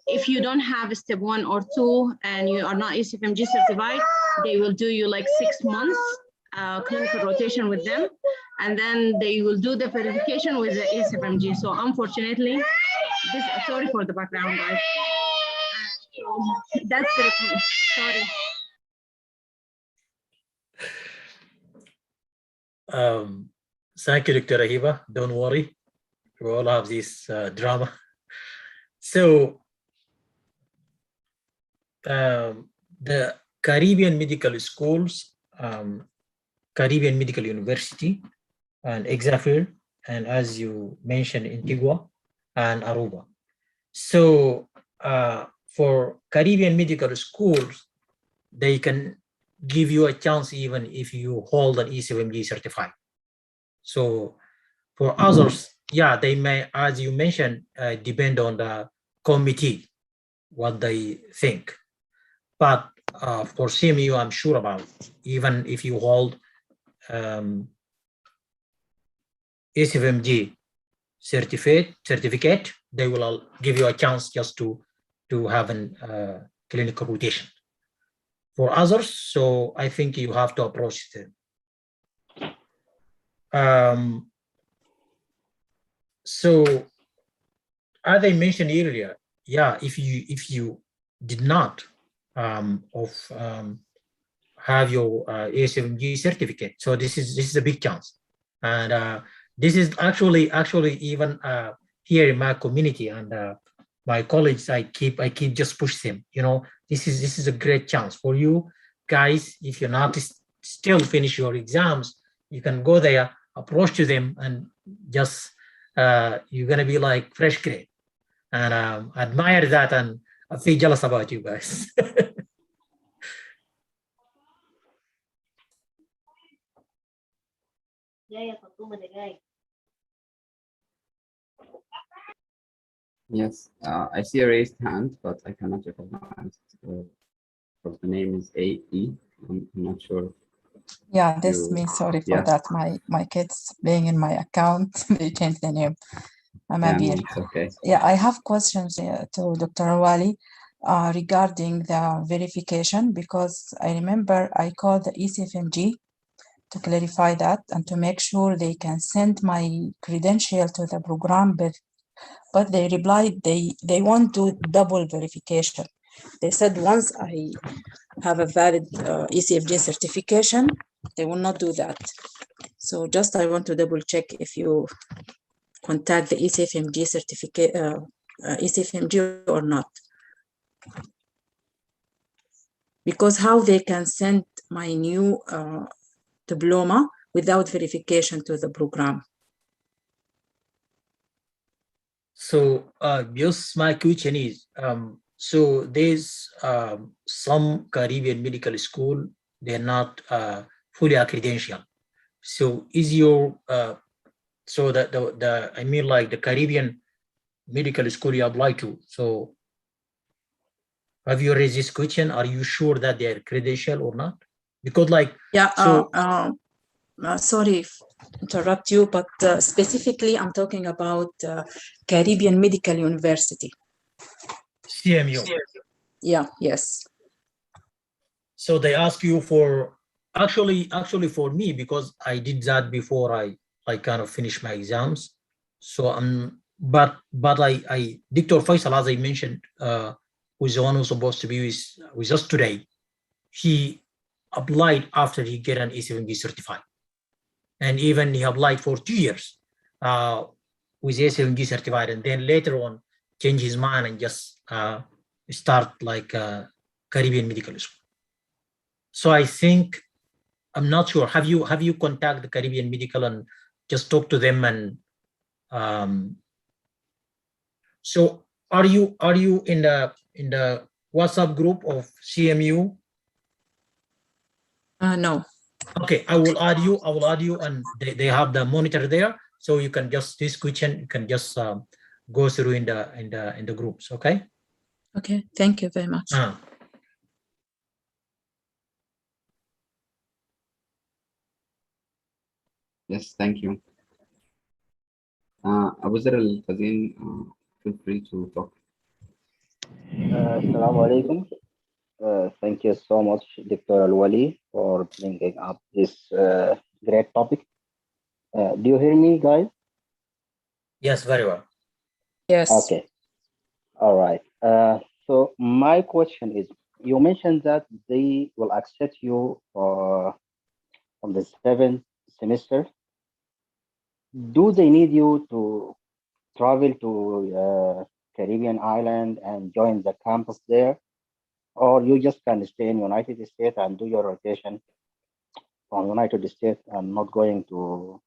if you don't have step 1 or 2 and you are not ASFMG certified, they will do you like 6 months clinical rotation with them, and then they will do the verification with the ASFMG. So unfortunately, sorry for the background, guys. That's the sorry.
Thank you, Dr. Ahiba. Don't worry, we all have this drama. So the Caribbean Medical Schools, Caribbean Medical University, and Exafil, and as you mentioned, Antigua and Aruba. So for Caribbean Medical Schools, they can give you a chance even if you hold an ECMG certified. So for others, yeah, they may, as you mentioned, depend on the committee, what they think. But for CMU, I'm sure about, even if you hold ECMG certificate, they will give you a chance just to have a clinical rotation. For others, so I think you have to approach them. So as I mentioned earlier, yeah, if you did not have your ASMG certificate, so this is a big chance, and this is actually even here in my community and my colleagues, I keep just push them. This is a great chance for you guys. If you're not still finish your exams, you can go there, approach to them, and just you're gonna be like fresh grade. And admire that, and I feel jealous about you guys.
Yes, I see a raised hand, but I cannot recognize because the name is AE. I'm not sure.
Yeah, that's me. Sorry for that. My kids being in my account, they changed the name. I'm
no, it's okay.
Yeah, I have questions to Dr. Wali regarding the verification, because I remember I called the ECFMG to clarify that and to make sure they can send my credential to the program, but they replied they want to double verification. They said once I have a valid ECFG certification, they will not do that. So just I want to double check if you contact the ECFMG certificate, ECFMG or not. Because how they can send my new diploma without verification to the program.
So just my question is, so there's some Caribbean medical school, they're not fully accredited. So is your so that the I mean like the Caribbean medical school you apply to, so have you raised this question? Are you sure that they're credential or not? Because like,
yeah,
so
sorry if interrupt you, but specifically I'm talking about Caribbean Medical University.
CMU.
Yeah, yes.
So they ask you for, actually for me, because I did that before I kind of finished my exams. So but Dr. Faisal, as I mentioned, who's the one who's supposed to be with us today, he applied after he get an A7G certified. And even he applied for 2 years with A7G certified, and then later on change his mind and just start like Caribbean Medical School. So I think, I'm not sure. Have you contacted the Caribbean Medical and just talk to them? And so are you in the WhatsApp group of CMU?
No.
Okay, I will add you, and they have the monitor there, so you can just, this question you can just go through in the groups. Okay.
Okay, thank you very much.
Yes, thank you. Abu Zar Al-Fazin, feel free to talk.
Assalamu alaikum. Thank you so much, Dr. Al-Wali, for bringing up this great topic. Do you hear me, guys?
Yes, very well.
Yes.
Okay. All right. So my question is, you mentioned that they will accept you from the 7th semester. Do they need you to travel to Caribbean island and join the campus there? Or you just can stay in United States and do your rotation from United States and not going to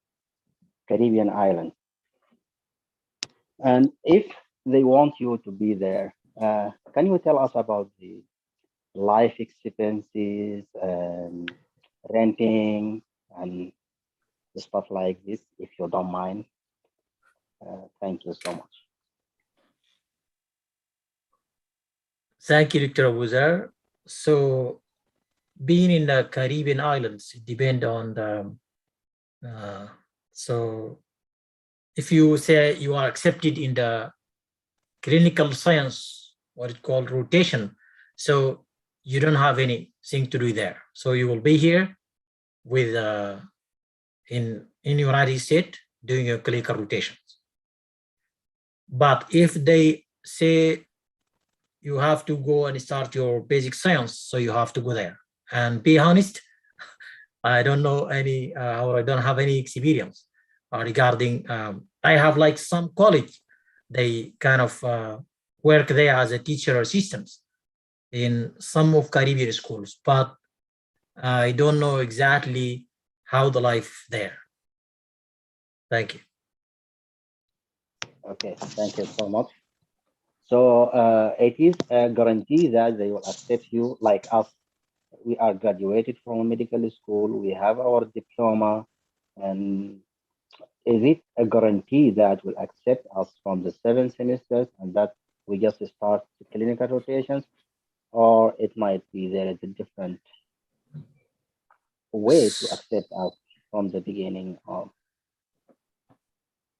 Caribbean island? And if they want you to be there, can you tell us about the life expenses and renting and stuff like this, if you don't mind? Thank you so much.
Thank you, Dr. Abu Zar. So being in the Caribbean islands, it depends on the, so if you say you are accepted in the clinical science, what it called rotation, so you don't have anything to do there. So you will be here with in United States doing your clinical rotations. But if they say you have to go and start your basic science, so you have to go there. And be honest, I don't know any, or I don't have any experience regarding, I have like some college, they kind of work there as a teacher assistants in some of Caribbean schools, but I don't know exactly how the life there. Thank you.
Okay, thank you so much. So it is a guarantee that they will accept you like us. We are graduated from medical school, we have our diploma, and is it a guarantee that will accept us from the 7 semesters and that we just start the clinical rotations, or it might be there is a different way to accept us from the beginning of?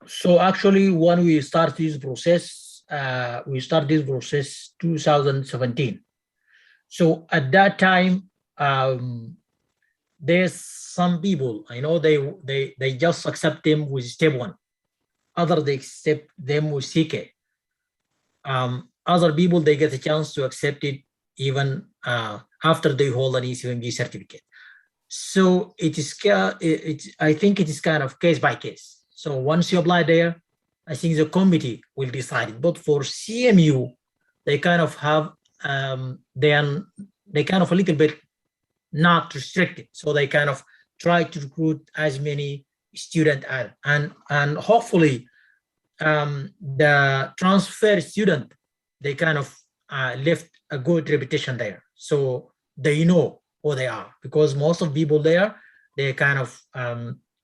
So actually, when we start this process, 2017. So at that time, there's some people, I know they just accept them with step 1. Other they accept them with CK. Other people, they get a chance to accept it even after they hold an E7G certificate. So it is, I think it is kind of case by case. So once you apply there, I think the committee will decide it. But for CMU, they kind of have, they kind of a little bit not restricted. So they kind of try to recruit as many students as, and hopefully the transfer student, they kind of left a good reputation there. So they know who they are, because most of people there, they kind of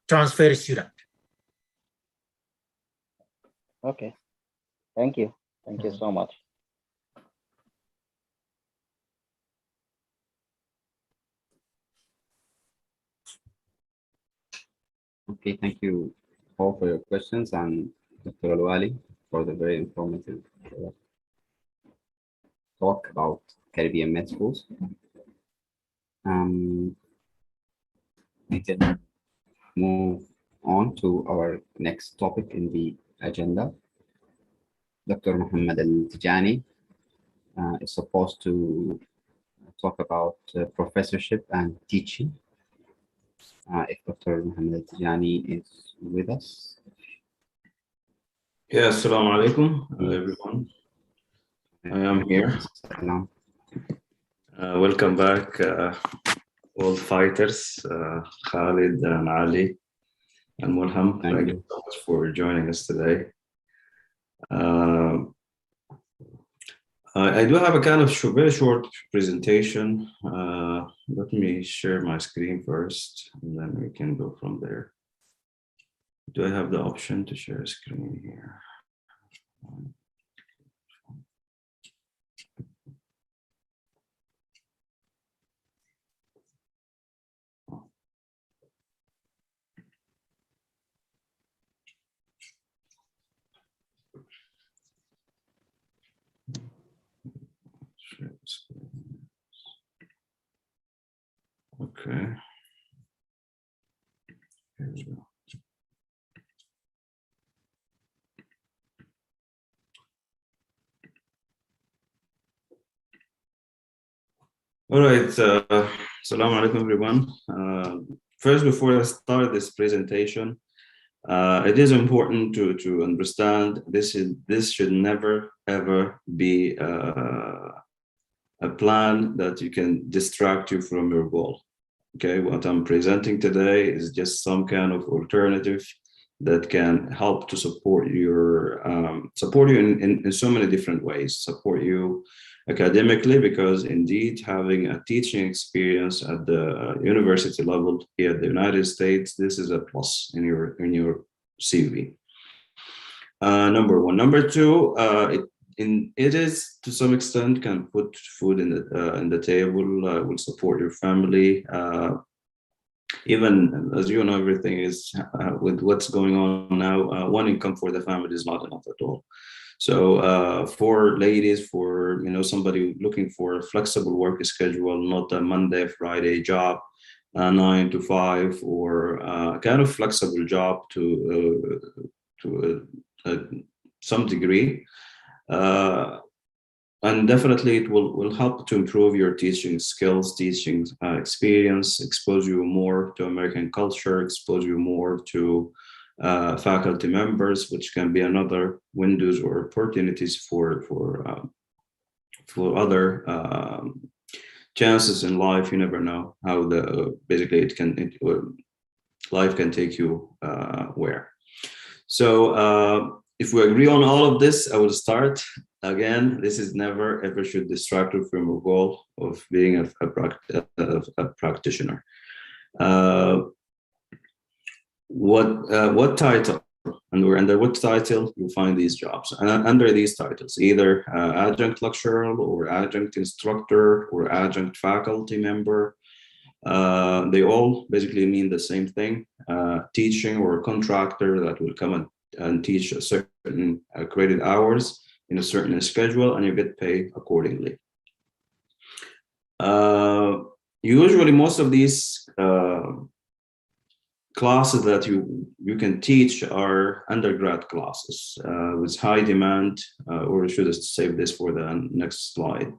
transfer student.
Okay, thank you. Thank you so much.
Okay, thank you all for your questions, and Dr. Al-Wali for the very informative. talk about Caribbean med schools. We can move on to our next topic in the agenda. Dr. Muhammad Al-Tijani is supposed to talk about professorship and teaching. If Dr. Muhammad Al-Tijani is with us.
Yeah, assalamu alaikum, everyone. I am here. Welcome back, all fighters, Khalid and Ali and Mulham. Thank you so much for joining us today. I do have a kind of very short presentation. Let me share my screen first, and then we can go from there. Do I have the option to share a screen here? Okay. Here we go. All right. Assalamu alaikum, everyone. First, before I start this presentation, it is important to understand this should never ever be a plan that you can distract you from your goal. Okay, what I'm presenting today is just some kind of alternative that can help to support your in so many different ways. Support you academically, because indeed having a teaching experience at the university level here in the United States, this is a plus in your CV. Number one. Number two, it is to some extent can put food in the table, will support your family. Even as you know, everything is with what's going on now, one income for the family is not enough at all. So for ladies, for somebody looking for a flexible work schedule, not a Monday, Friday job, 9 to 5, or kind of flexible job to some degree. And definitely it will help to improve your teaching skills, teaching experience, expose you more to American culture, expose you more to faculty members, which can be another windows or opportunities for other chances in life. You never know how basically life can take you where. So if we agree on all of this, I will start. Again, this is never ever should distract you from your goal of being a practitioner. What title? And under what title you find these jobs? And under these titles, either adjunct lecturer or adjunct instructor or adjunct faculty member, they all basically mean the same thing: teaching or contractor that will come and teach a certain credit hours in a certain schedule, and you get paid accordingly. Usually, most of these classes that you can teach are undergrad classes with high demand, or should I save this for the next slide?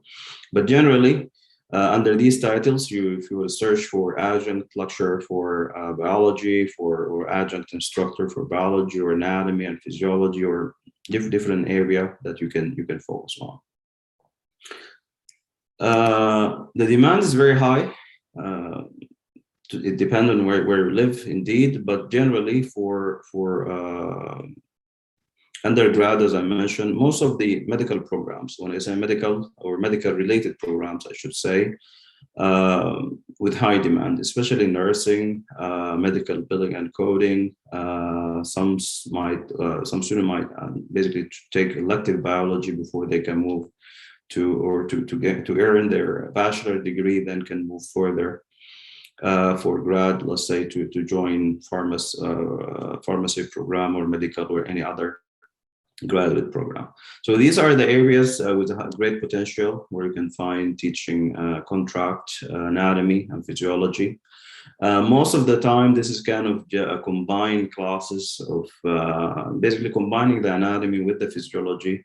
But generally, under these titles, if you will search for adjunct lecturer for biology, or adjunct instructor for biology or anatomy and physiology, or different area that you can focus on. The demand is very high. It depends on where you live, indeed, but generally for undergrad, as I mentioned, most of the medical programs, when I say medical or medical related programs, I should say, with high demand, especially nursing, medical billing and coding. Some student might basically take elective biology before they can move to earn their bachelor degree, then can move further for grad, let's say to join pharmacy program or medical or any other graduate program. So these are the areas with a great potential where you can find teaching contract, anatomy, and physiology. Most of the time, this is kind of combined classes of basically combining the anatomy with the physiology,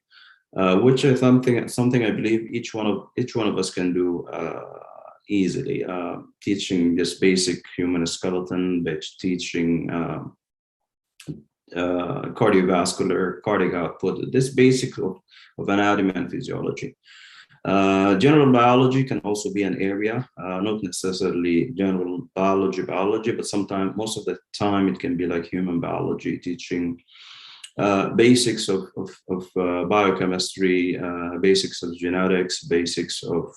which is something I believe each one of us can do easily. Teaching just basic human skeleton, teaching cardiovascular, cardiac output, this basic of anatomy and physiology. General biology can also be an area, not necessarily general biology, but sometimes, most of the time, it can be like human biology, teaching basics of biochemistry, basics of genetics, basics of,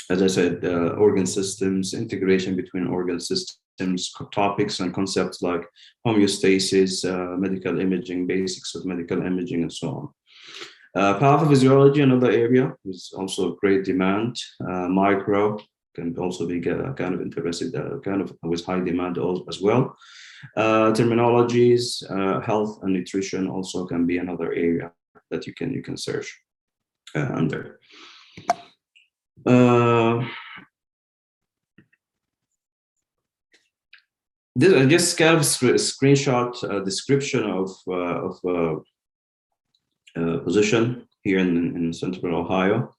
as I said, organ systems, integration between organ systems, topics and concepts like homeostasis, medical imaging, basics of medical imaging, and so on. Pathophysiology, another area, is also great demand. Micro can also be kind of interested, kind of with high demand as well. Terminologies, health and nutrition also can be another area that you can search under. This I just kind of screenshot description of position here in Central Ohio.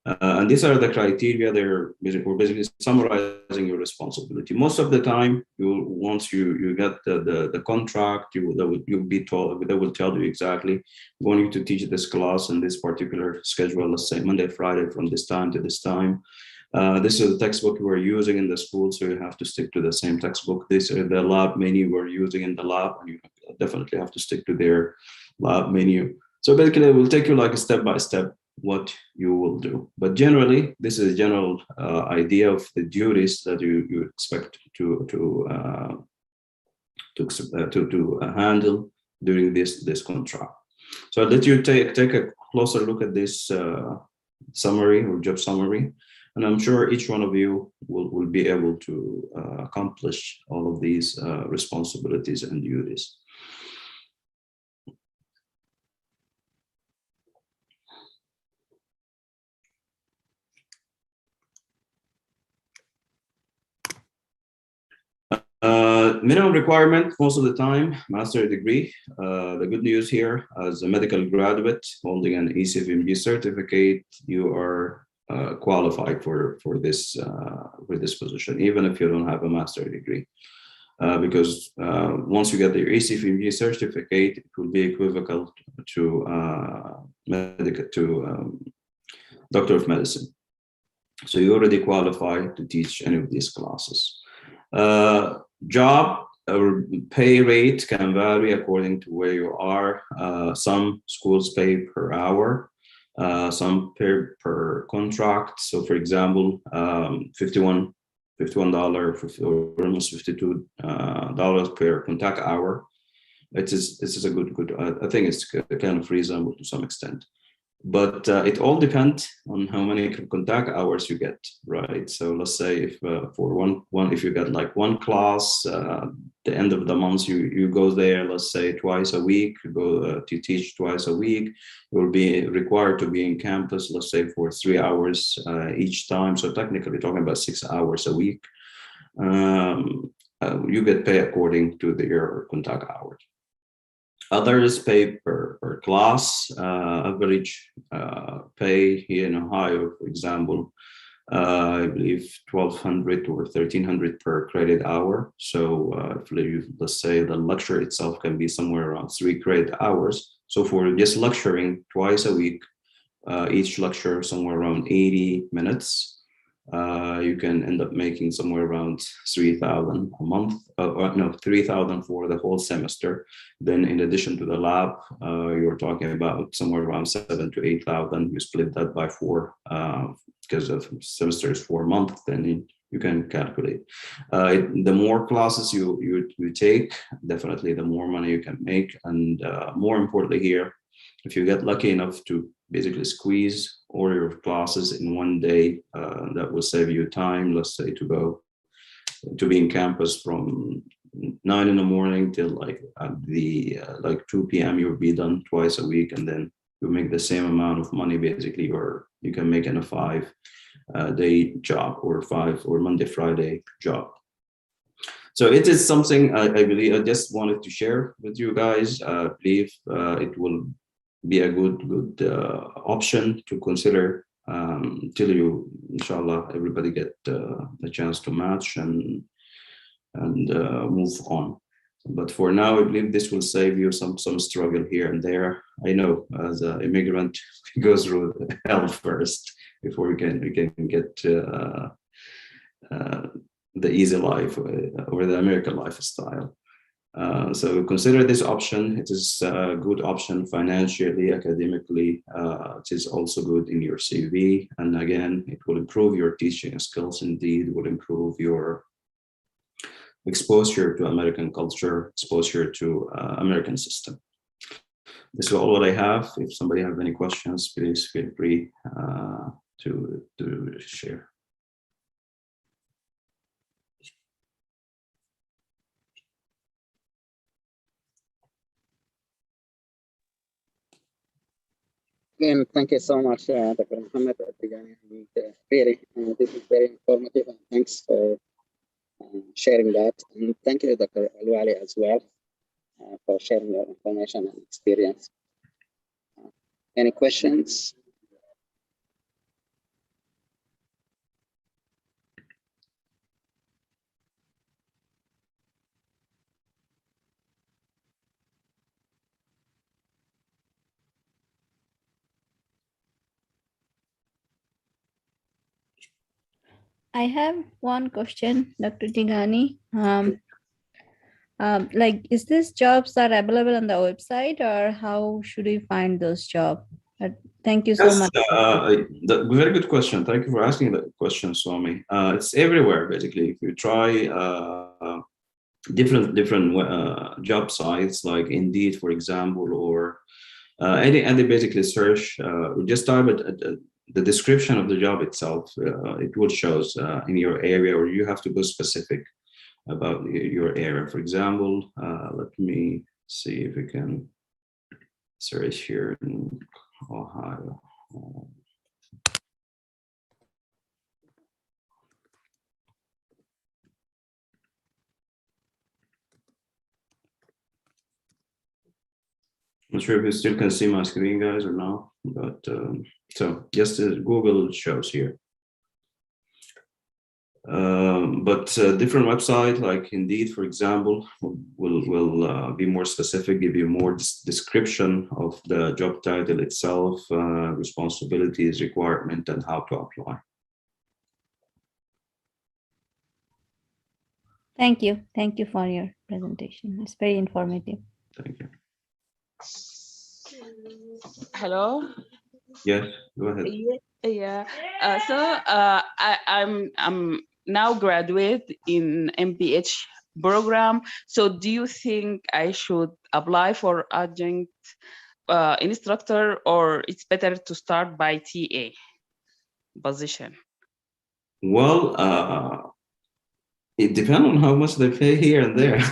And these are the criteria. We're basically summarizing your responsibility. Most of the time, once you get the contract, you'll be told, they will tell you exactly, we want you to teach this class in this particular schedule, let's say Monday, Friday, from this time to this time. This is the textbook we're using in the school, so you have to stick to the same textbook. This is the lab menu we're using in the lab, and you definitely have to stick to their lab menu. So basically, it will take you like a step by step what you will do. But generally, this is a general idea of the duties that you expect to handle during this contract. So I'll let you take a closer look at this summary or job summary, and I'm sure each one of you will be able to accomplish all of these responsibilities and duties. Minimum requirement, most of the time, master's degree. The good news here, as a medical graduate holding an ECFMG certificate, you are qualified for this position, even if you don't have a master's degree. Because once you get your ECFMG certificate, it will be equivalent to Doctor of Medicine. So you already qualify to teach any of these classes. Job or pay rate can vary according to where you are. Some schools pay per hour, some pay per contract. So for example, $51 or almost $52 per contact hour. This is a good. I think it's kind of reasonable to some extent. But it all depends on how many contact hours you get, right? So let's say if for one if you get like one class, the end of the month you go there, let's say twice a week, go to teach twice a week, you will be required to be in campus, let's say for 3 hours each time. So technically we're talking about 6 hours a week. You get paid according to your contact hours. Others pay per class. Average pay here in Ohio, for example, I believe 1,200 or 1,300 per credit hour. So let's say the lecture itself can be somewhere around 3 credit hours. So for just lecturing twice a week, each lecture somewhere around 80 minutes, you can end up making somewhere around 3,000 a month. No, 3,000 for the whole semester. Then in addition to the lab, you're talking about somewhere around 7,000 to 8,000. You split that by 4 because the semester is 4 months. Then you can calculate. The more classes you take, definitely the more money you can make. And more importantly here, if you get lucky enough to basically squeeze all your classes in one day, that will save you time, let's say, to be in campus from 9 in the morning till like like 2 p.m. you'll be done twice a week, and then you make the same amount of money basically, or you can make in a 5-day job or Monday Friday job. So it is something I believe I just wanted to share with you guys. I believe it will be a good option to consider till you, inshallah, everybody get a chance to match and move on. But for now, I believe this will save you some struggle here and there. I know as an immigrant, we go through hell first before we can get the easy life or the American lifestyle. So consider this option. It is a good option financially, academically. It is also good in your CV. And again, it will improve your teaching skills. Indeed, will improve your exposure to American culture, exposure to American system. This is all what I have. If somebody have any questions, please feel free to share.
Again, thank you so much, Dr. Mohammed. This is very informative, and thanks for sharing that. And thank you, Dr. Al-Wali, as well, for sharing your information and experience. Any questions?
I have one question, Dr. Tigani. Like, is these jobs are available on the website, or how should we find those jobs? Thank you so much.
Very good question. Thank you for asking that question, Swami. It's everywhere, basically. If you try different job sites like Indeed, for example, or any basically search, just type it the description of the job itself. It will show in your area, or you have to go specific about your area. For example, let me see if we can search here in Ohio. Not sure if you still can see my screen, guys, or not, but so just Google shows here. But different website like Indeed, for example, will be more specific, give you more description of the job title itself, responsibilities, requirement, and how to apply.
Thank you. Thank you for your presentation. It's very informative.
Thank you.
Hello.
Yes, go ahead.
Yeah. I'm now graduate in MPH program. So do you think I should apply for adjunct instructor, or it's better to start by TA position?
Well, it depends on how much they pay here and there,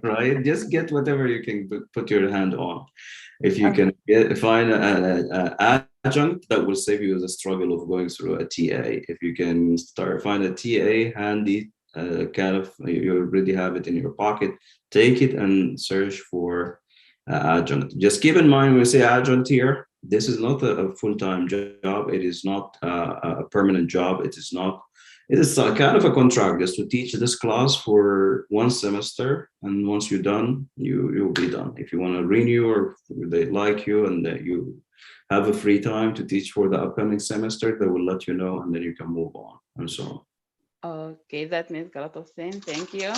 right? Just get whatever you can put your hand on. If you can find an adjunct, that will save you the struggle of going through a TA. If you can find a TA handy, kind of, you already have it in your pocket, take it and search for adjunct. Just keep in mind when we say adjunct here, this is not a full-time job. It is not a permanent job. It is not. It is kind of a contract just to teach this class for 1 semester, and once you're done, you'll be done. If you want to renew, or they like you and that you have a free time to teach for the upcoming semester, they will let you know, and then you can move on and so on.
Okay, that makes a lot of sense. Thank you.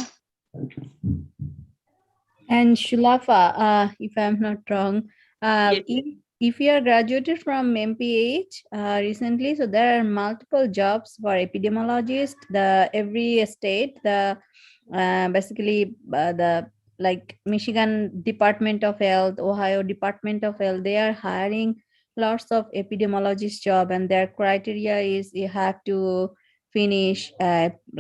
Thank you.
And Shulafa, if I'm not wrong, if you are graduated from MPH recently, so there are multiple jobs for epidemiologists. Every state, basically the like Michigan Department of Health, Ohio Department of Health, they are hiring lots of epidemiologist job, and their criteria is you have to finish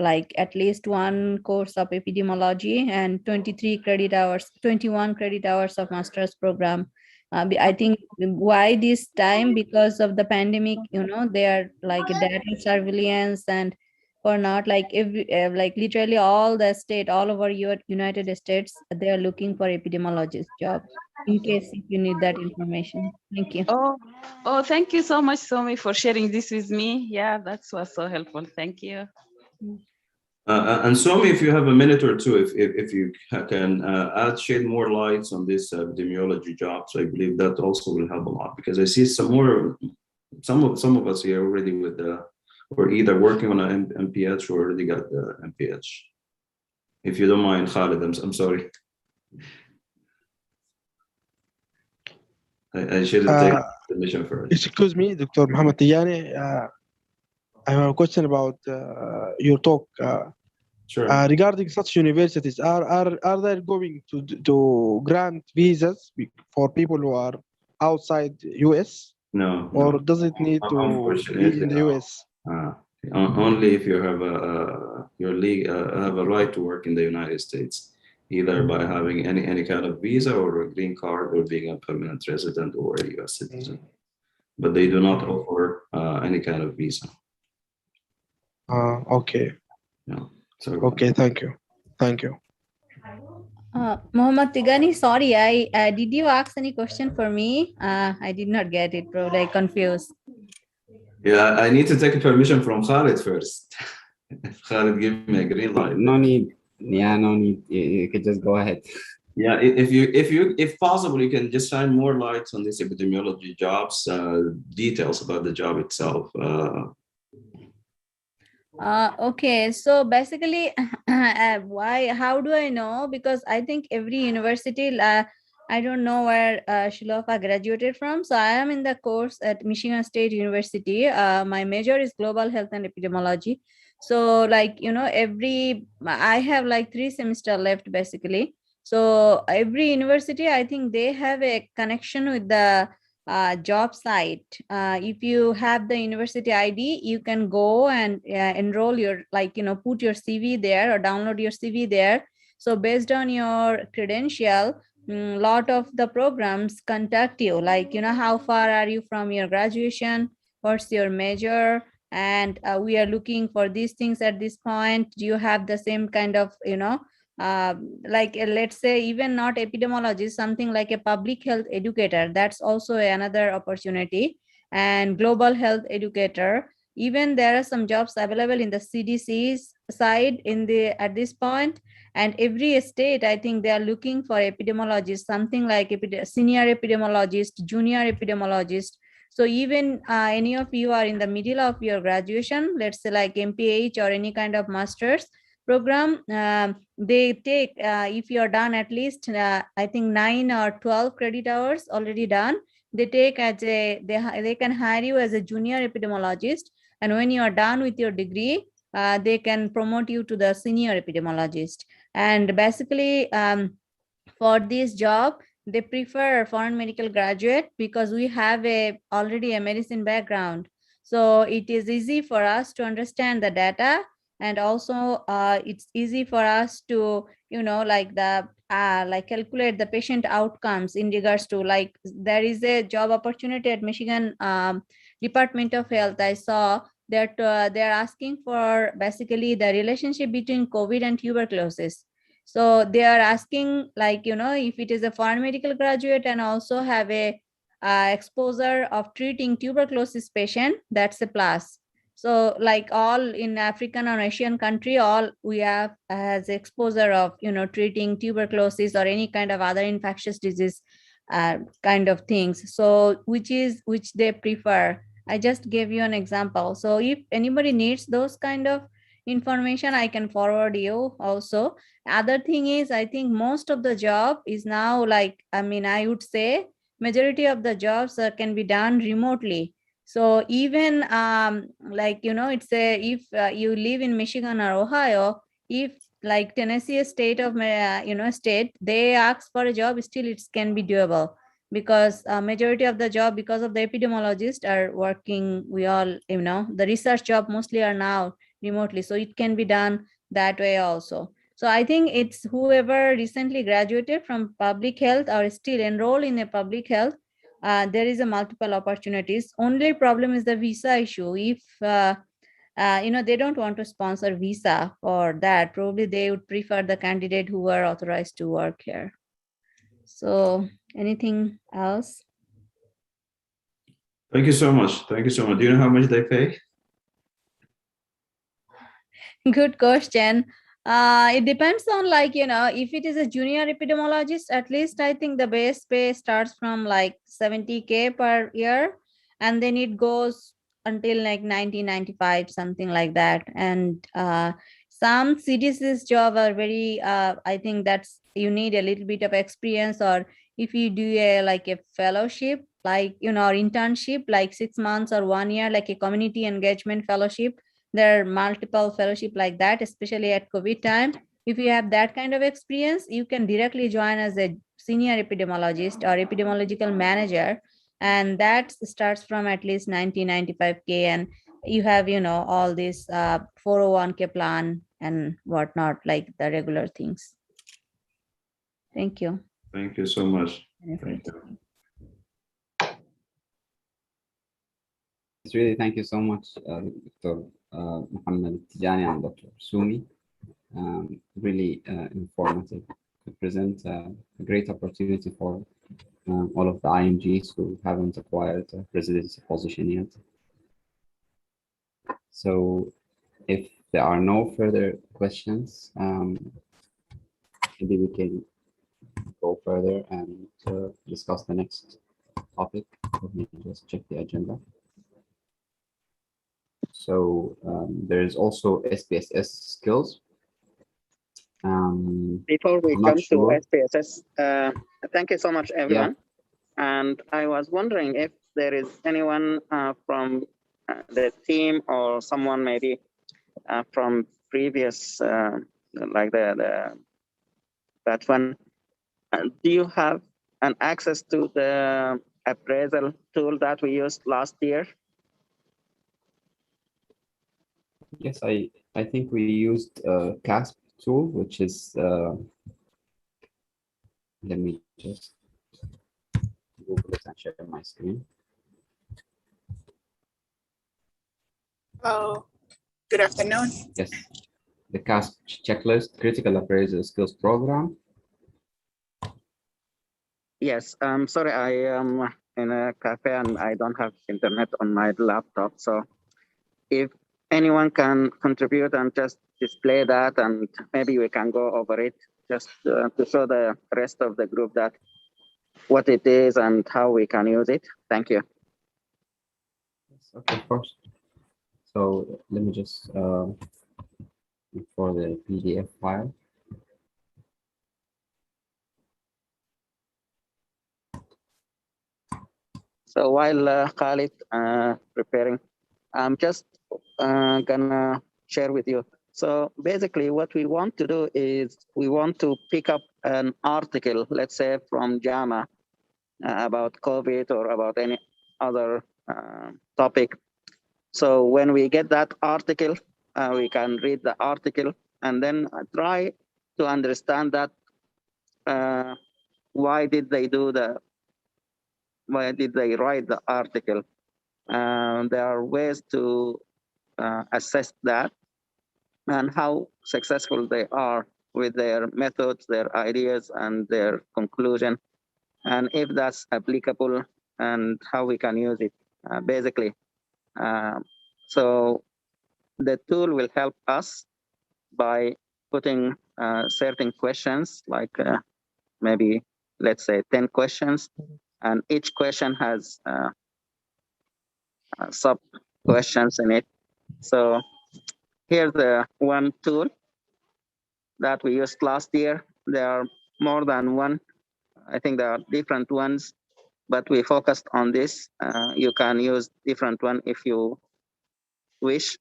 like at least one course of epidemiology and 21 credit hours of master's program. I think why this time, because of the pandemic, they are like data surveillance, and for not like like literally all over your United States, they are looking for epidemiologist job, in case if you need that information. Thank you.
Oh, thank you so much, Somi, for sharing this with me. Yeah, that was so helpful. Thank you.
And Somi, if you have a minute or two, if you can shed more lights on this epidemiology jobs, I believe that also will help a lot, because I see some of us here already with we're either working on an MPH or already got the MPH. If you don't mind, Khalid, I'm sorry. I should have taken permission first.
Excuse me, Dr. Muhammad Tijani. I have a question about your talk.
Sure.
Regarding such universities, are they going to grant visas for people who are outside US?
No.
Or
no.
does it need to be in the US?
Only if you have have a right to work in the United States, either by having any kind of visa or a green card, or being a permanent resident or a US citizen. But they do not offer any kind of visa.
Okay.
No. So,
okay, thank you. Thank you.
Muhammad Tigani, sorry, did you ask any question for me? I did not get it, probably confused.
Yeah, I need to take permission from Khalid first. Khalid, give me a green light.
No need. Yeah, no need. You could just go ahead.
Yeah, if possible, you can just shine more lights on this epidemiology jobs, details about the job itself.
Okay, so basically, how do I know? Because I think every university, I don't know where Shilofa graduated from. So I am in the course at Michigan State University. My major is global health and epidemiology. So like, I have like 3 semesters left basically. So every university, I think they have a connection with the job site. If you have the university ID, you can go and enroll your, put your CV there or download your CV there. So based on your credential, lot of the programs contact you, like, how far are you from your graduation? What's your major? And we are looking for these things at this point. Do you have the same kind of, let's say even not epidemiologist, something like a public health educator, that's also another opportunity, and global health educator. Even there are some jobs available in the CDC's side at this point, and every state, I think they are looking for epidemiologists, something like senior epidemiologist, junior epidemiologist. So even any of you are in the middle of your graduation, let's say like MPH or any kind of master's program, they take, if you're done at least, I think 9 or 12 credit hours already done, they take as they can hire you as a junior epidemiologist. And when you are done with your degree, they can promote you to the senior epidemiologist. And basically, for this job, they prefer foreign medical graduate because we have already a medicine background. So it is easy for us to understand the data, and also it's easy for us to, calculate the patient outcomes in regards to, like, there is a job opportunity at Michigan Department of Health. I saw that they're asking for basically the relationship between COVID and tuberculosis. So they are asking, if it is a foreign medical graduate and also have a exposure of treating tuberculosis patient, that's a plus. So like all in African or Asian country, all we have has exposure of, treating tuberculosis or any kind of other infectious disease kind of things. So which they prefer. I just gave you an example. So if anybody needs those kind of information, I can forward you also. Other thing is, I think most of the job is now I would say majority of the jobs can be done remotely. So even it's if you live in Michigan or Ohio, if like Tennessee state of state, they ask for a job, still it can be doable, because majority of the job, because of the epidemiologists are working, we all, the research job mostly are now remotely. So it can be done that way also. So I think it's whoever recently graduated from public health or still enrolled in a public health, there is a multiple opportunities. Only problem is the visa issue. If they don't want to sponsor visa for that, probably they would prefer the candidate who are authorized to work here. So anything else?
Thank you so much. Thank you so much. Do you know how much they pay?
Good question. It depends on if it is a junior epidemiologist, at least I think the base pay starts from like 70K per year, and then it goes until like 90, 95, something like that. And some CDC's job are very, I think that's you need a little bit of experience, or if you do a fellowship, or internship, like 6 months or 1 year, like a community engagement fellowship. There are multiple fellowship like that, especially at COVID time. If you have that kind of experience, you can directly join as a senior epidemiologist or epidemiological manager. And that starts from at least 90, 95K. And you have, all this 401K plan and whatnot, like the regular things. Thank you.
Thank you so much. Thank you.
Really, thank you so much, Dr. Mohammed Tijani and Dr. Sumi. Really informative to present a great opportunity for all of the IMGs who haven't acquired a presidency position yet. So if there are no further questions, maybe we can go further and discuss the next topic. Let me just check the agenda. So there is also SPSS skills.
Before we
I'm
jump
not sure.
to SPSS, thank you so much, everyone. And I was wondering if there is anyone from the team or someone maybe from previous, like that one. Do you have an access to the appraisal tool that we used last year?
Yes, I think we used CASP tool, which is let me just Google it and share my screen.
Oh, good afternoon.
Yes, the CASP checklist, critical appraisal skills program.
Yes, sorry, I am in a cafe and I don't have internet on my laptop. So if anyone can contribute and just display that, and maybe we can go over it just to show the rest of the group that what it is and how we can use it. Thank you.
Yes, okay, of course. So let me just look for the PDF file.
So while Khalid preparing, I'm just gonna share with you. So basically what we want to do is we want to pick up an article, let's say from JAMA about COVID or about any other topic. So when we get that article, we can read the article and then try to understand that why did they write the article? There are ways to assess that and how successful they are with their methods, their ideas, and their conclusion, and if that's applicable and how we can use it, basically. So the tool will help us by putting certain questions, like maybe, let's say 10 questions, and each question has sub questions in it. So here's the one tool that we used last year. There are more than one. I think there are different ones, but we focused on this. You can use different one if you wish.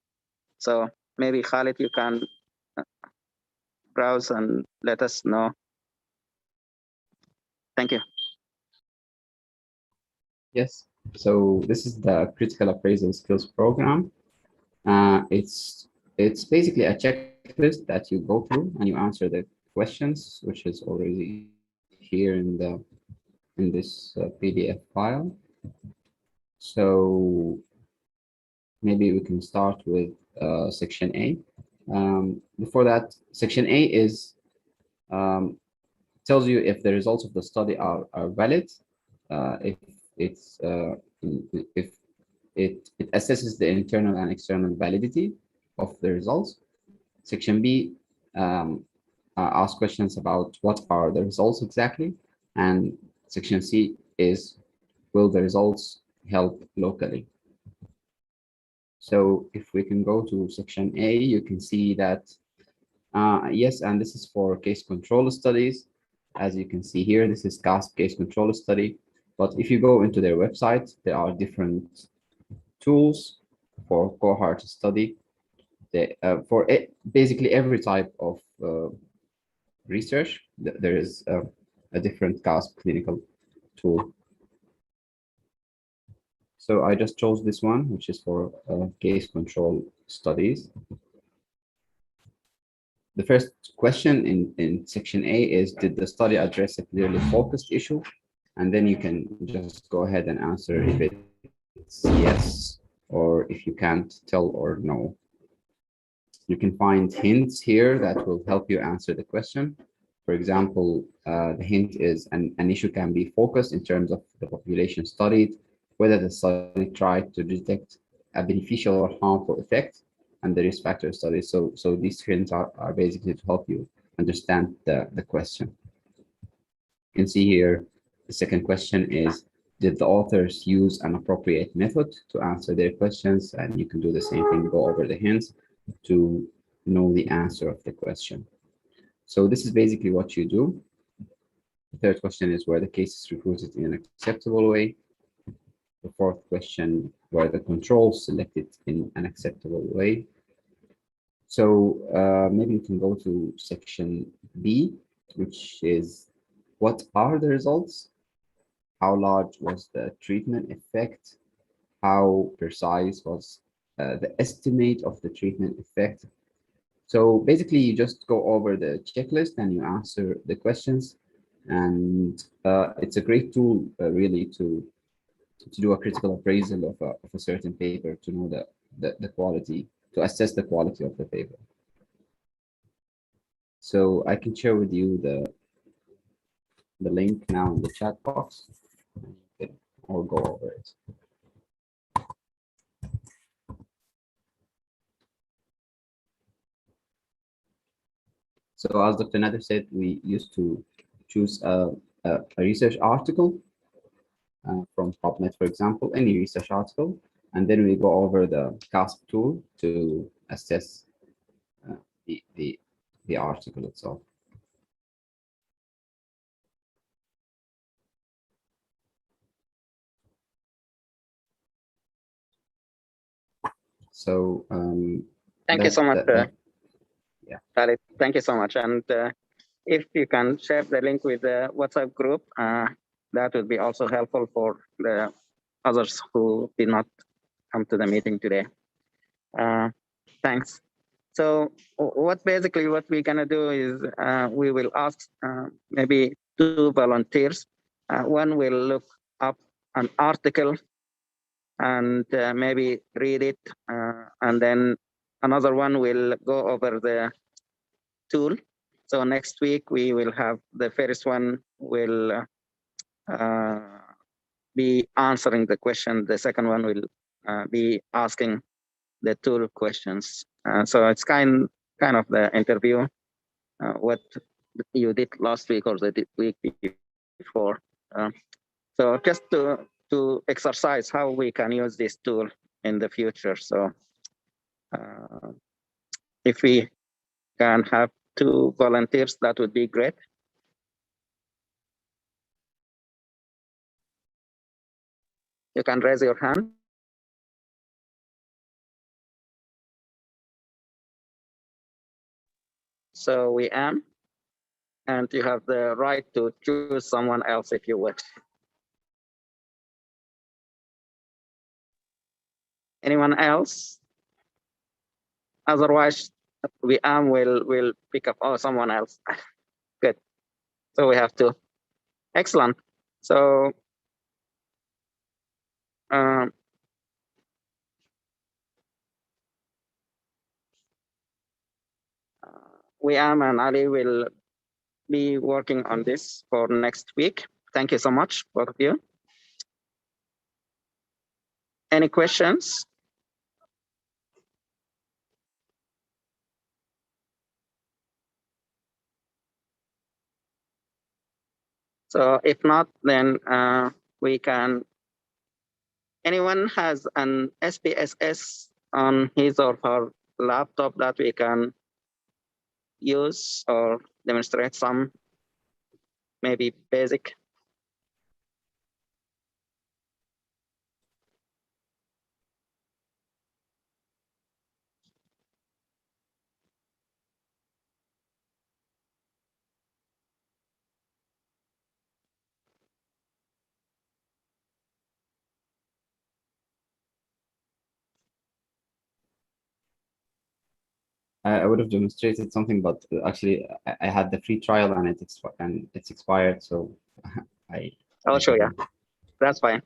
So maybe Khalid, you can browse and let us know. Thank you.
Yes, so this is the critical appraisal skills program. It's It's basically a checklist that you go through and you answer the questions, which is already here in this PDF file. So maybe we can start with section A. Before that, section A is tells you if the results of the study are valid, if it's if it assesses the internal and external validity of the results. Section B asks questions about what are the results exactly, and section C is will the results help locally. So if we can go to section A, you can see that yes, and this is for case control studies. As you can see here, this is CASP case control study. But if you go into their website, there are different tools for cohort study. For basically every type of research, there is a different CASP clinical tool. So I just chose this one, which is for case control studies. The first question in section A is, did the study address a clearly focused issue? And then you can just go ahead and answer if it's yes, or if you can't, tell or no. You can find hints here that will help you answer the question. For example, the hint is an issue can be focused in terms of the population studied, whether the study tried to detect a beneficial or harmful effect, and the risk factor study. So these hints are basically to help you understand the question. You can see here, the second question is, did the authors use an appropriate method to answer their questions? And you can do the same thing, go over the hints to know the answer of the question. So this is basically what you do. The third question is, were the cases recruited in an acceptable way? The fourth question, were the controls selected in an acceptable way? So maybe you can go to section B, which is, what are the results? How large was the treatment effect? How precise was the estimate of the treatment effect? So basically, you just go over the checklist and you answer the questions. And it's a great tool, really, to do a critical appraisal of a certain paper, to know the quality, to assess the quality of the paper. So I can share with you the link now in the chat box, or go over it. So as Dr. Nader said, we used to choose a research article from PubMed, for example, any research article, and then we go over the CASP tool to assess the article itself. So
thank you so much.
Yeah.
Khalid, thank you so much. And if you can share the link with the WhatsApp group, that would be also helpful for the others who did not come to the meeting today. Thanks. So what we're gonna do is we will ask maybe 2 volunteers. One will look up an article and maybe read it, and then another one will go over the tool. So next week we will have the first one will be answering the question. The second one will be asking the tool questions. So it's kind of the interview, what you did last week or the week before. So just to exercise how we can use this tool in the future. So if we can have 2 volunteers, that would be great. You can raise your hand. So we am, and you have the right to choose someone else if you wish. Anyone else? Otherwise, we will pick up someone else. Good. So we have to. Excellent. So we and Ali will be working on this for next week. Thank you so much, both of you. Any questions? So if not, then we can. Anyone has an SPSS on his or her laptop that we can use or demonstrate some maybe basic?
I would have demonstrated something, but actually I had the free trial and it's expired, so
I'll show you. That's fine.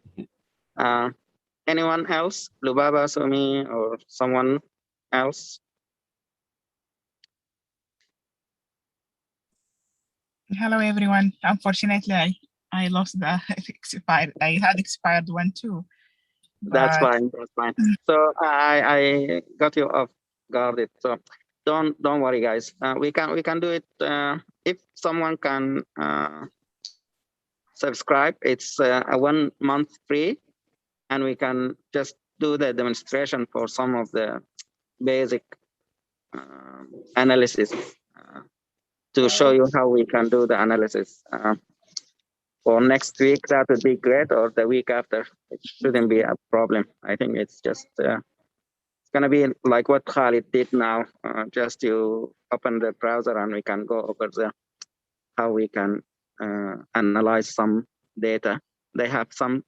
Anyone else? Lubaba, Sumi, or someone else?
Hello, everyone. Unfortunately, I lost the expired. I had expired one too.
That's fine. That's fine. So I got you off guarded. So don't worry, guys. We can do it. If someone can subscribe, it's a 1 month free, and we can just do the demonstration for some of the basic analysis to show you how we can do the analysis. For next week, that would be great, or the week after. It shouldn't be a problem. I think it's just it's gonna be like what Khalid did now. Just you open the browser and we can go over how we can analyze some data. They have some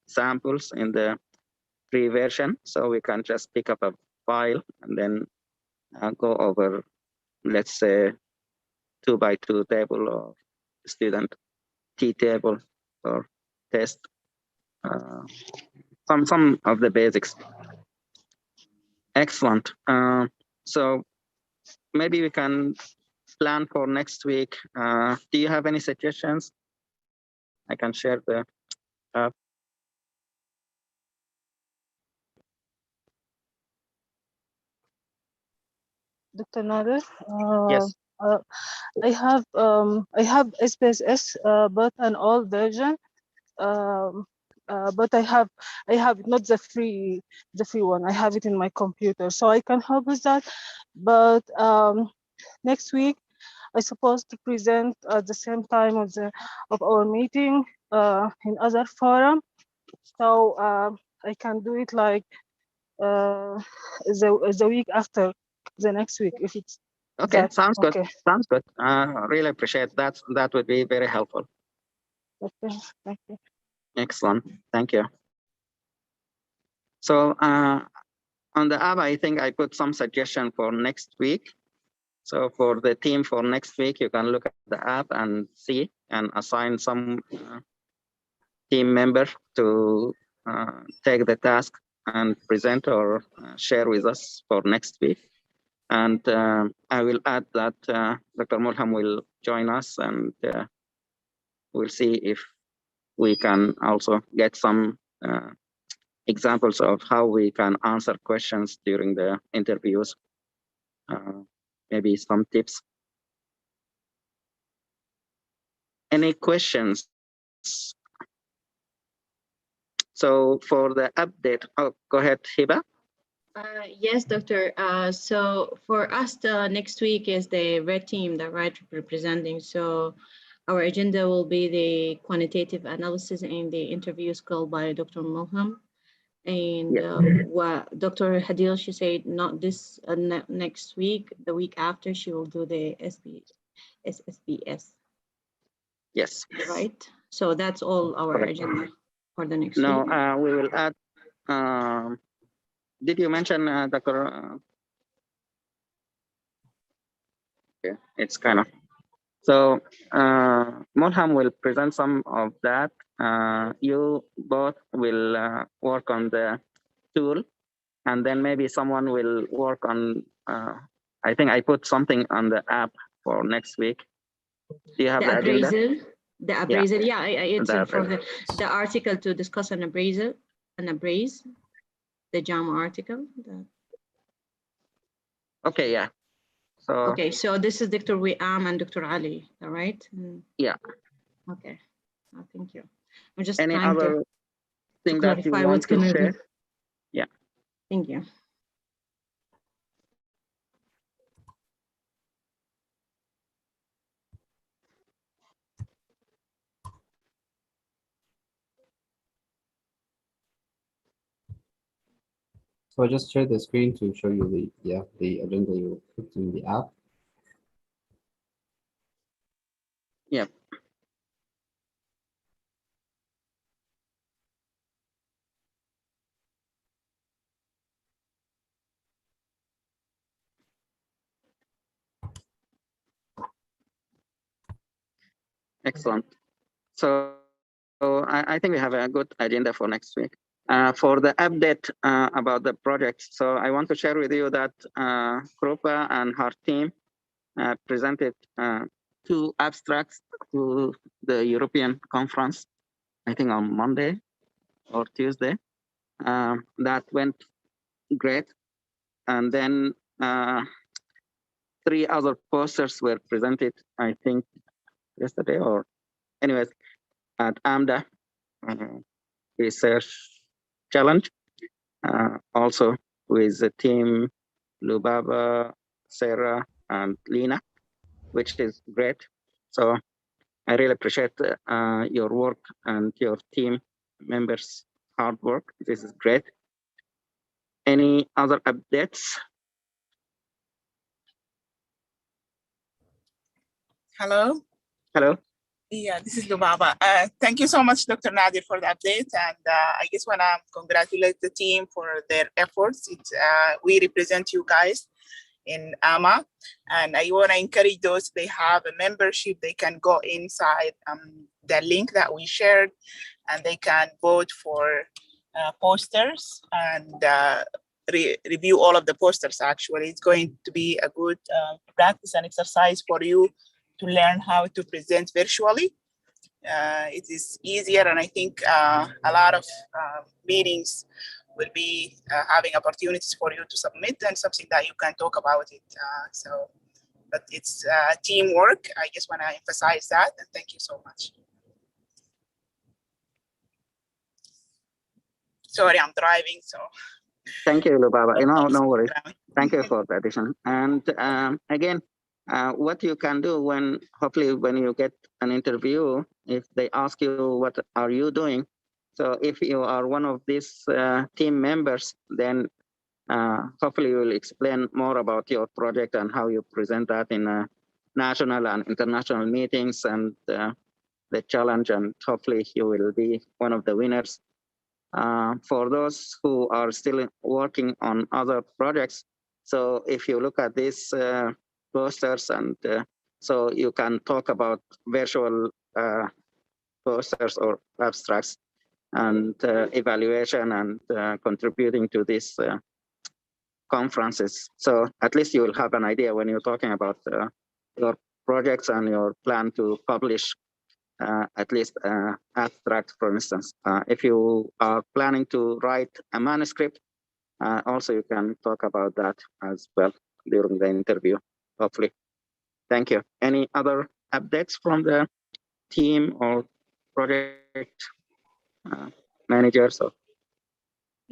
samples in the free version, so we can just pick up a file and then go over, let's say, 2 by 2 table or student T table or test, some of the basics. Excellent. So maybe we can plan for next week. Do you have any suggestions? I can share the
Dr. Nader,
yes.
I have SPSS, but an old version. But I have not the free one. I have it in my computer, so I can help with that. But next week I supposed to present at the same time of our meeting in other forum, so I can do it like the week after the next week if it's
okay. Sounds good.
Okay.
Sounds good. Really appreciate that. That would be very helpful.
Okay. Thank you.
Excellent. Thank you. So on the app, I think I put some suggestion for next week. So for the team for next week, you can look at the app and see and assign some team member to take the task and present or share with us for next week. And I will add that Dr. Mulham will join us, and we'll see if we can also get some examples of how we can answer questions during the interviews. Maybe some tips. Any questions? So for the update, go ahead, Hiba.
Yes, Doctor. So for us, the next week is the red team, the right representing. So our agenda will be the quantitative analysis and the interviews called by Dr. Mulham. And what Dr. Hadil, she said not this next week, the week after she will do the SSBS.
Yes.
Right. So that's all our agenda for the next week.
No, we will add. Did you mention Dr. Okay, it's kind of so. Mulham will present some of that. You both will work on the tool, and then maybe someone will work on. I think I put something on the app for next week. Do you have the agenda?
The appraisal, yeah, it's
The
for the article to discuss an appraisal, the JAMA article.
Okay, yeah. So
Okay, so this is Dr. Wiam and Dr. Ali, all right?
yeah.
Okay, thank you. I'm just
Any
trying
other thing
to
that you
clarify
want
what's
to
going to
share?
be.
Yeah.
Thank you.
So I just shared the screen to show you the agenda you put in the app.
Yeah. Excellent. So I think we have a good agenda for next week. For the update about the project, so I want to share with you that Krupa and her team presented 2 abstracts to the European conference, I think on Monday or Tuesday. That went great. And then 3 other posters were presented, I think yesterday or anyways, at AMDA Research Challenge. Also with the team Lubaba, Sarah, and Lena, which is great. So I really appreciate your work and your team members' hard work. This is great. Any other updates?
Hello.
Hello.
Yeah, this is Lubaba. Thank you so much, Dr. Nadir, for the update. And I just want to congratulate the team for their efforts. We represent you guys in AMA. And I want to encourage those, they have a membership, they can go inside the link that we shared, and they can vote for posters and review all of the posters. Actually, it's going to be a good practice and exercise for you to learn how to present virtually. It is easier, and I think a lot of meetings will be having opportunities for you to submit and something that you can talk about it. But it's teamwork. I just want to emphasize that, and thank you so much. Sorry, I'm driving, so.
Thank you, Lubaba. No worries. Thank you for the addition. And again, what you can do hopefully when you get an interview, if they ask you what are you doing, so if you are one of these team members, then hopefully you will explain more about your project and how you present that in national and international meetings and the challenge, and hopefully you will be one of the winners. For those who are still working on other projects, so if you look at these posters, and so you can talk about virtual posters or abstracts and evaluation and contributing to these conferences. So at least you will have an idea when you're talking about your projects and your plan to publish at least abstract, for instance. If you are planning to write a manuscript, also you can talk about that as well during the interview, hopefully. Thank you. Any other updates from the team or project managers?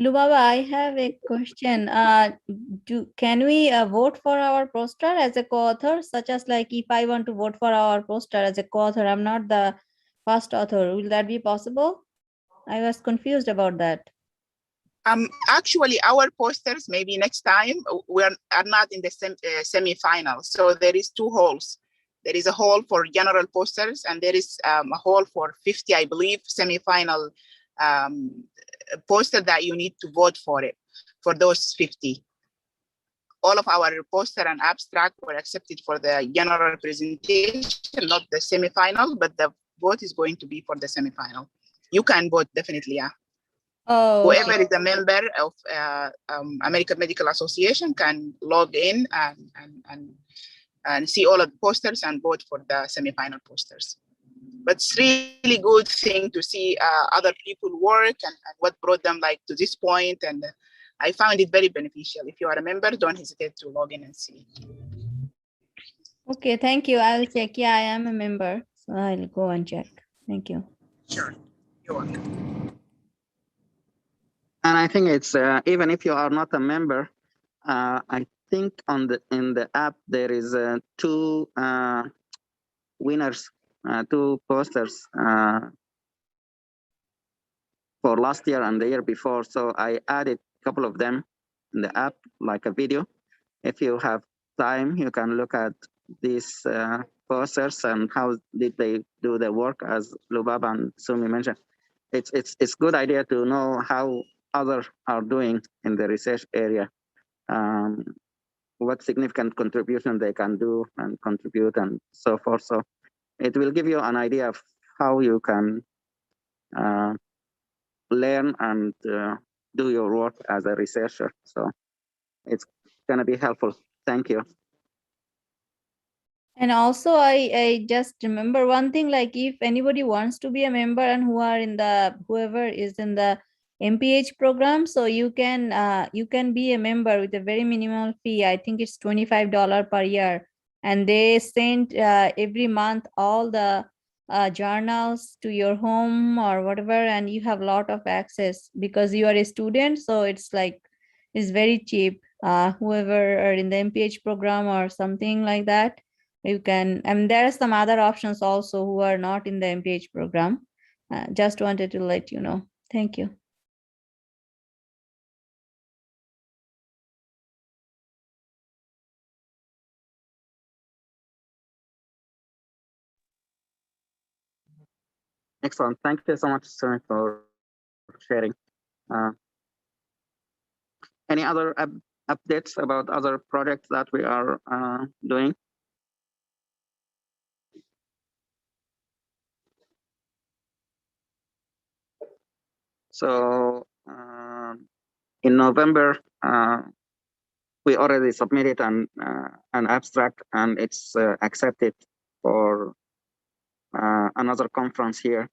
Lubaba, I have a question. Can we vote for our poster as a co-author, such as like if I want to vote for our poster as a co-author, I'm not the first author. Will that be possible? I was confused about that.
Actually, our posters, maybe next time, we are not in the semi-final. So there is 2 halls. There is a hall for general posters, and there is a hall for 50, I believe, semi-final poster that you need to vote for it, for those 50. all of our poster and abstract were accepted for the general presentation, not the semifinal, but the vote is going to be for the semifinal. You can vote definitely, yeah.
Oh,
Whoever
okay.
is a member of American Medical Association can log in and see all of the posters and vote for the semifinal posters. But it's really good thing to see other people work and what brought them like to this point. And I found it very beneficial. If you are a member, don't hesitate to log in and see.
Okay, thank you. I'll check. Yeah, I am a member, so I'll go and check. Thank you.
Sure, you're welcome.
And I think it's even if you are not a member, I think in the app there is two winners, two posters for last year and the year before. So I added a couple of them in the app, like a video. If you have time, you can look at these posters and how did they do the work, as Lubaba and Sumi mentioned. It's good idea to know how others are doing in the research area, what significant contribution they can do and contribute and so forth. So it will give you an idea of how you can learn and do your work as a researcher. So it's going to be helpful. Thank you.
And also, I just remember one thing, like if anybody wants to be a member and whoever is in the MPH program, so you can be a member with a very minimal fee. I think it's $25 per year, and they send every month all the journals to your home or whatever, and you have a lot of access because you are a student. So it's very cheap. Whoever are in the MPH program or something like that, you can, and there are some other options also who are not in the MPH program. Just wanted to let you know. Thank you.
Excellent. Thank you so much, sir, for sharing. Any other updates about other projects that we are doing? So in November, we already submitted an abstract, and it's accepted for another conference here.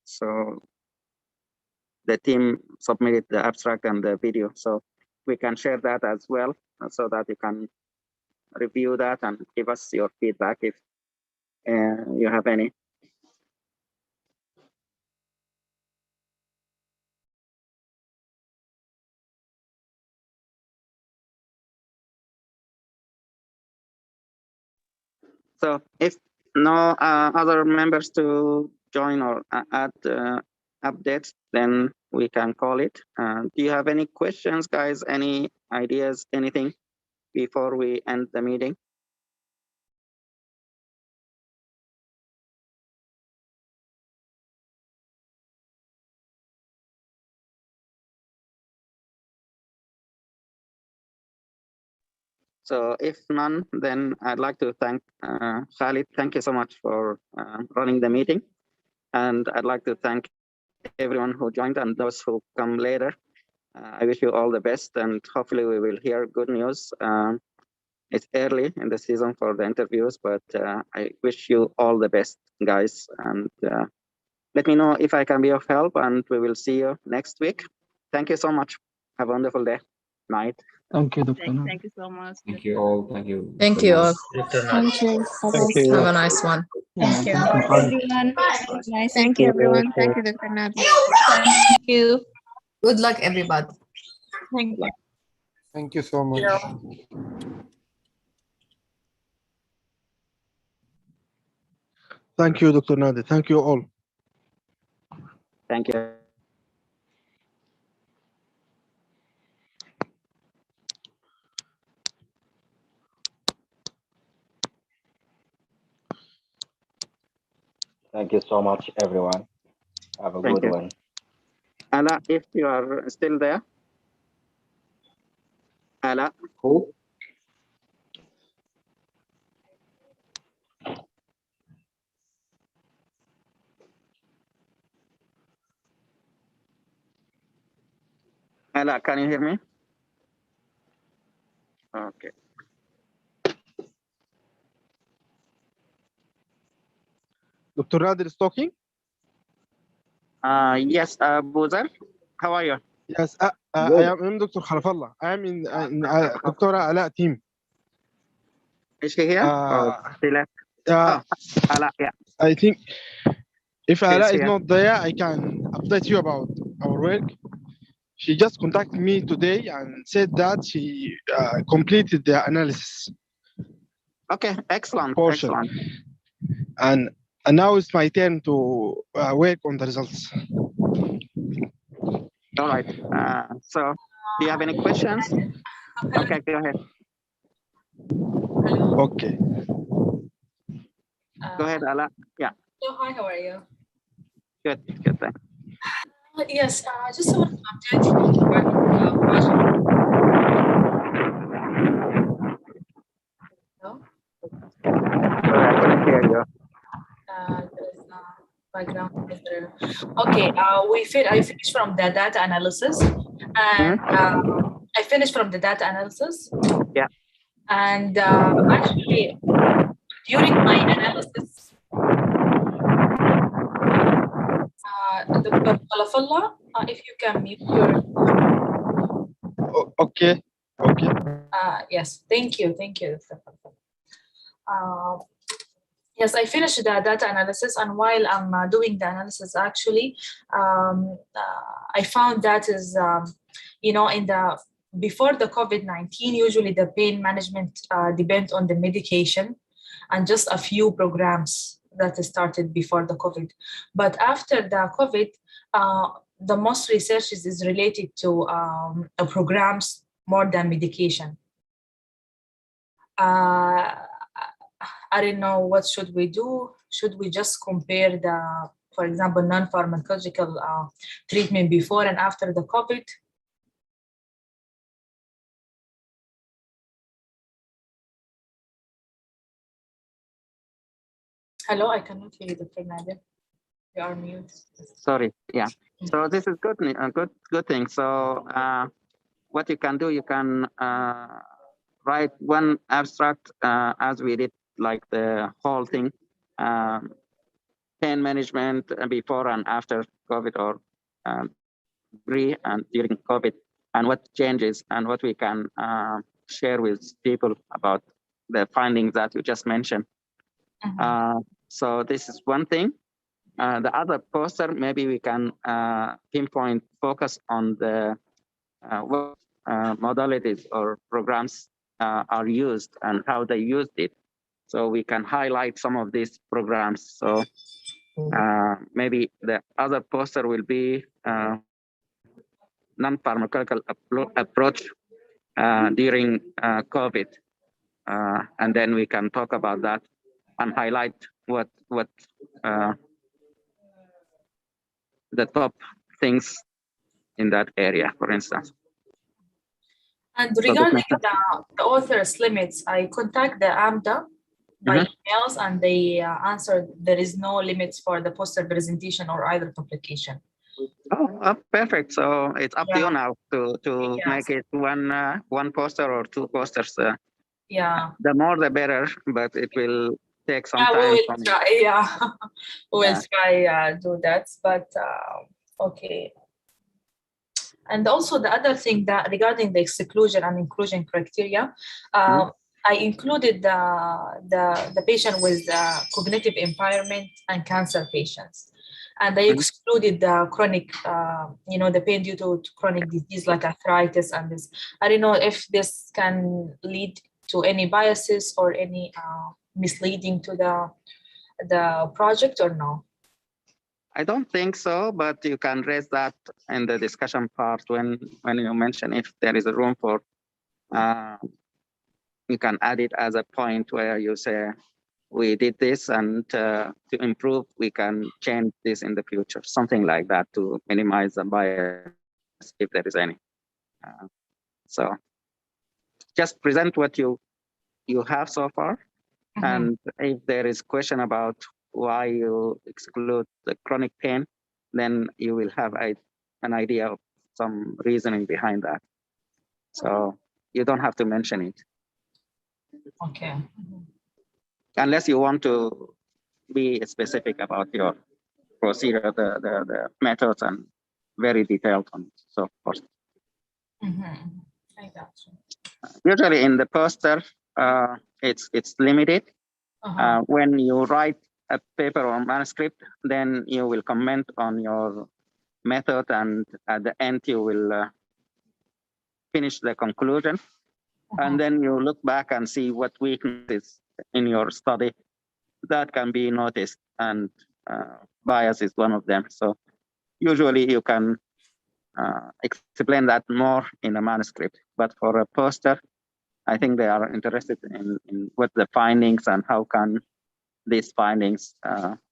So the team submitted the abstract and the video, so we can share that as well, so that you can review that and give us your feedback if you have any. So if no other members to join or add updates, then we can call it. Do you have any questions, guys? Any ideas, anything before we end the meeting? So if none, then I'd like to thank Khalid. Thank you so much for running the meeting. And I'd like to thank everyone who joined and those who come later. I wish you all the best, and hopefully we will hear good news. It's early in the season for the interviews, but I wish you all the best, guys. And let me know if I can be of help, and we will see you next week. Thank you so much. Have a wonderful day. Night.
Thank you, Dr.
Thank you so much.
Thank you all. Thank you.
Thank
Dr.
you
Nader.
all.
Thank you.
Thank you.
Have a nice one.
Thank you.
Thank you, Khalid.
Everyone, nice.
Thank you, everyone. Thank you, Dr. Nadia.
Thank you.
Good luck, everybody.
Thank you.
Thank you so much. Thank you, Dr. Nader. Thank you all.
Thank you.
Thank you so much, everyone. Have a
Thank
good
you.
one.
Anna, if you are still there. Ala.
Who?
Ala, can you hear me? Okay.
Dr. Nadir is talking?
Yes, Buzar, how are you?
Yes,
Good.
I'm Dr. Khalafallah. I am in Dr. Ala team.
Is she here? Or she left? Ala, yeah.
I think if
She's
Ala is
here.
not there, I can update you about our work. She just contacted me today and said that she completed the analysis.
Okay, excellent,
portion.
excellent.
And now it's my turn to work on the results.
All right. So, do you have any questions? Okay, go ahead.
Okay.
Go ahead, Ala. Yeah.
So hi, how are you?
Good, good. Thanks.
Yes, just want to update you regarding the project. No?
Sorry, I couldn't hear you.
There's background noise there. Okay, I finished from the data analysis, and I finished from the data analysis.
Yeah.
And actually, during my analysis, Dr. Khalafallah, if you can mute your.
Okay. Okay.
Yes, thank you, Dr. Khalafallah. Yes, I finished the data analysis, and while I'm doing the analysis, actually, I found that is, before the COVID-19, usually the pain management depends on the medication and just a few programs that started before the COVID. But after the COVID, the most research is related to programs more than medication. I don't know, what should we do? Should we just compare the, for example, non-pharmacological treatment before and after the COVID? Hello, I cannot hear you, Dr. Nadia. You are mute.
Sorry. Yeah. So this is good. Good thing. So what you can do, you can write one abstract as we did, like the whole thing, pain management before and after COVID, or pre and during COVID, and what changes and what we can share with people about the findings that you just mentioned. So this is one thing. The other poster, maybe we can pinpoint focus on the what modalities or programs are used and how they used it. So we can highlight some of these programs. So maybe the other poster will be non-pharmacological approach during COVID. And then we can talk about that and highlight what the top things in that area, for instance.
And regarding the author's limits, I contact the AMDA by emails, and they answered there is no limits for the poster presentation or either publication.
Oh, perfect. So it's up to you now to make it one poster or two posters.
Yeah.
The more the better, but it will take some time.
We will try. Yeah, we'll try do that. But okay. And also the other thing that regarding the exclusion and inclusion criteria, I included the patient with cognitive impairment and cancer patients. And I excluded the chronic, the pain due to chronic disease like arthritis and this. I don't know if this can lead to any biases or any misleading to the project or no.
I don't think so, but you can raise that in the discussion part when you mention if there is a room for, you can add it as a point where you say, we did this, and to improve, we can change this in the future, something like that, to minimize the bias if there is any. So just present what you have so far.
Mhm.
And if there is question about why you exclude the chronic pain, then you will have an idea of some reasoning behind that. So you don't have to mention it
Okay.
unless you want to be specific about your procedure, the methods, and very detailed on it. So, of course,
Mhm. I got you.
usually in the poster, it's limited.
Uh-huh.
When you write a paper or manuscript, then you will comment on your method, and at the end you will finish the conclusion. And then you look back and see what weaknesses in your study that can be noticed, and bias is one of them. So usually you can explain that more in a manuscript, but for a poster, I think they are interested in what the findings and how can these findings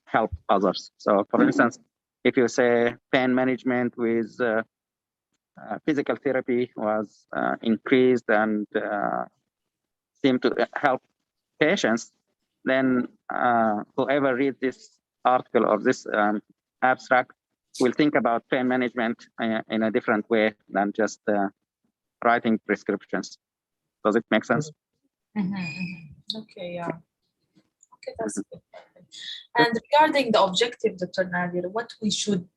help others. So for instance, if you say pain management with physical therapy was increased and seemed to help patients, then whoever reads this article or this abstract will think about pain management in a different way than just writing prescriptions. Does it make sense?
Okay, yeah. Okay, that's good. And regarding the objective, Dr. Nadir, what we should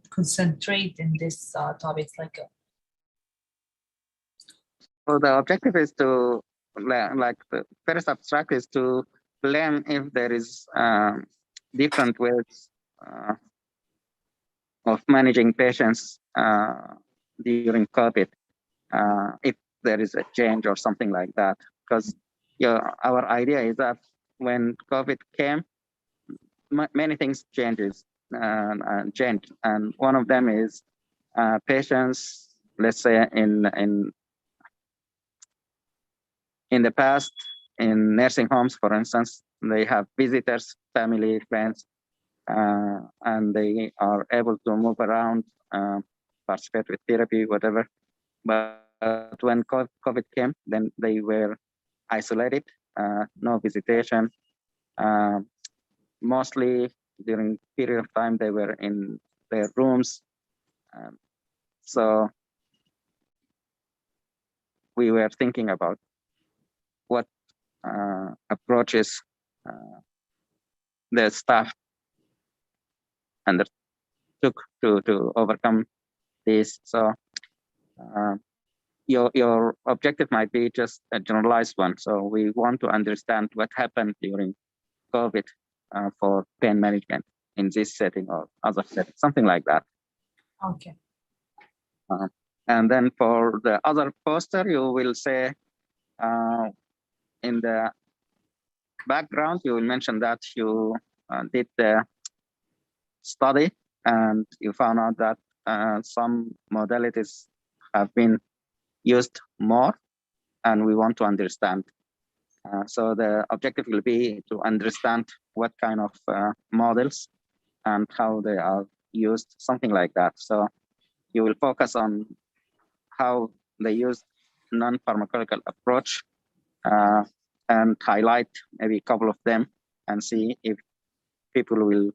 concentrate in this topics, like
So the objective is to, like the first abstract is to learn if there is different ways of managing patients during COVID, if there is a change or something like that. Because our idea is that when COVID came, many things changed, and one of them is patients, let's say in the past, in nursing homes, for instance, they have visitors, family, friends, and they are able to move around, participate with therapy, whatever. But when COVID came, then they were isolated, no visitation. Mostly during period of time, they were in their rooms. So we were thinking about what approaches the staff undertook to overcome this. So your objective might be just a generalized one. So we want to understand what happened during COVID for pain management in this setting or other setting, something like that.
Okay.
And then for the other poster, you will say in the background, you will mention that you did the study and you found out that some modalities have been used more, and we want to understand. So the objective will be to understand what kind of models and how they are used, something like that. So you will focus on how they use non-pharmacological approach and highlight maybe a couple of them and see if people will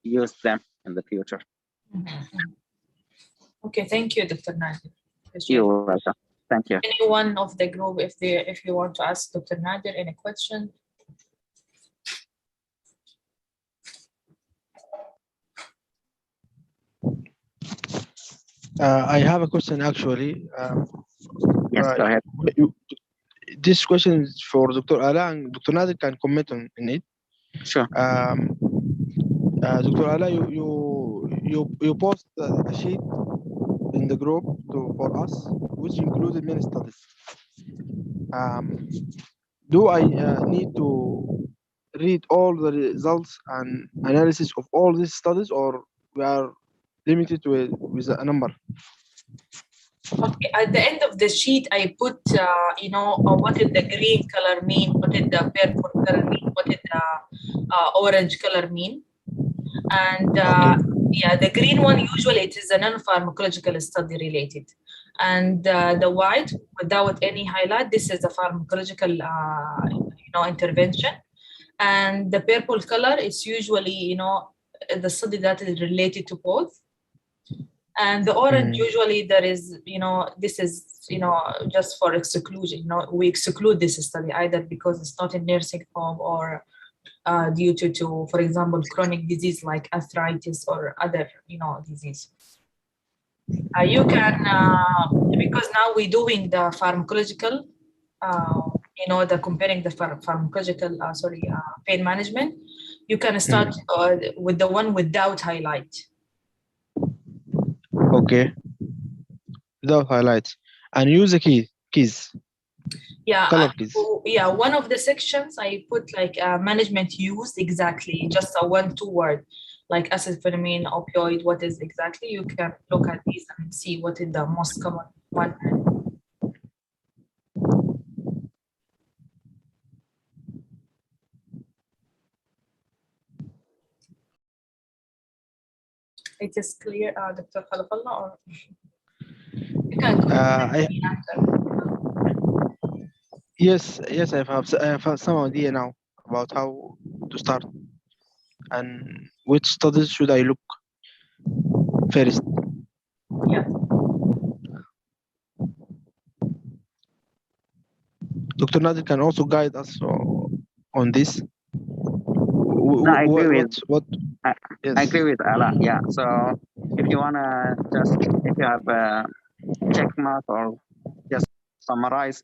use them in the future.
Okay, thank you, Dr. Nadir.
You're welcome. Thank you.
Anyone of the group, if you want to ask Dr. Nadir any question?
I have a question actually.
Yes, go ahead.
This question is for Dr. Ala, and Dr. Nadir can comment on it.
Sure.
Dr. Ala, you post a sheet in the group for us, which included many studies. Do I need to read all the results and analysis of all these studies, or we are limited with a number?
Okay, at the end of the sheet, I put, what did the green color mean? What did the purple color mean? What did the orange color mean? And yeah, the green one, usually it is a non-pharmacological study related. And the white without any highlight, this is a pharmacological intervention. And the purple color is usually the study that is related to both. And the orange usually there is this is just for exclusion. We exclude this study either because it's not in nursing home or due to for example chronic disease like arthritis or other disease. You can because now we're doing the pharmacological the comparing the pharmacological pain management. You can start with the one without highlight.
Okay. Without highlights. And use the keys.
Yeah,
Color keys.
yeah. One of the sections I put like management used exactly, just a 1-2 word, like acetylphenamine, opioid. What is exactly? You can look at these and see what is the most common one. It is clear, Dr. Khalafallah, or you can
Yes, I have some idea now about how to start and which studies should I look first.
Yeah.
Dr.
Nadir can also guide us on this.
I agree I agree with Ala. Yeah. So if you wanna if you have a check mark or just summarize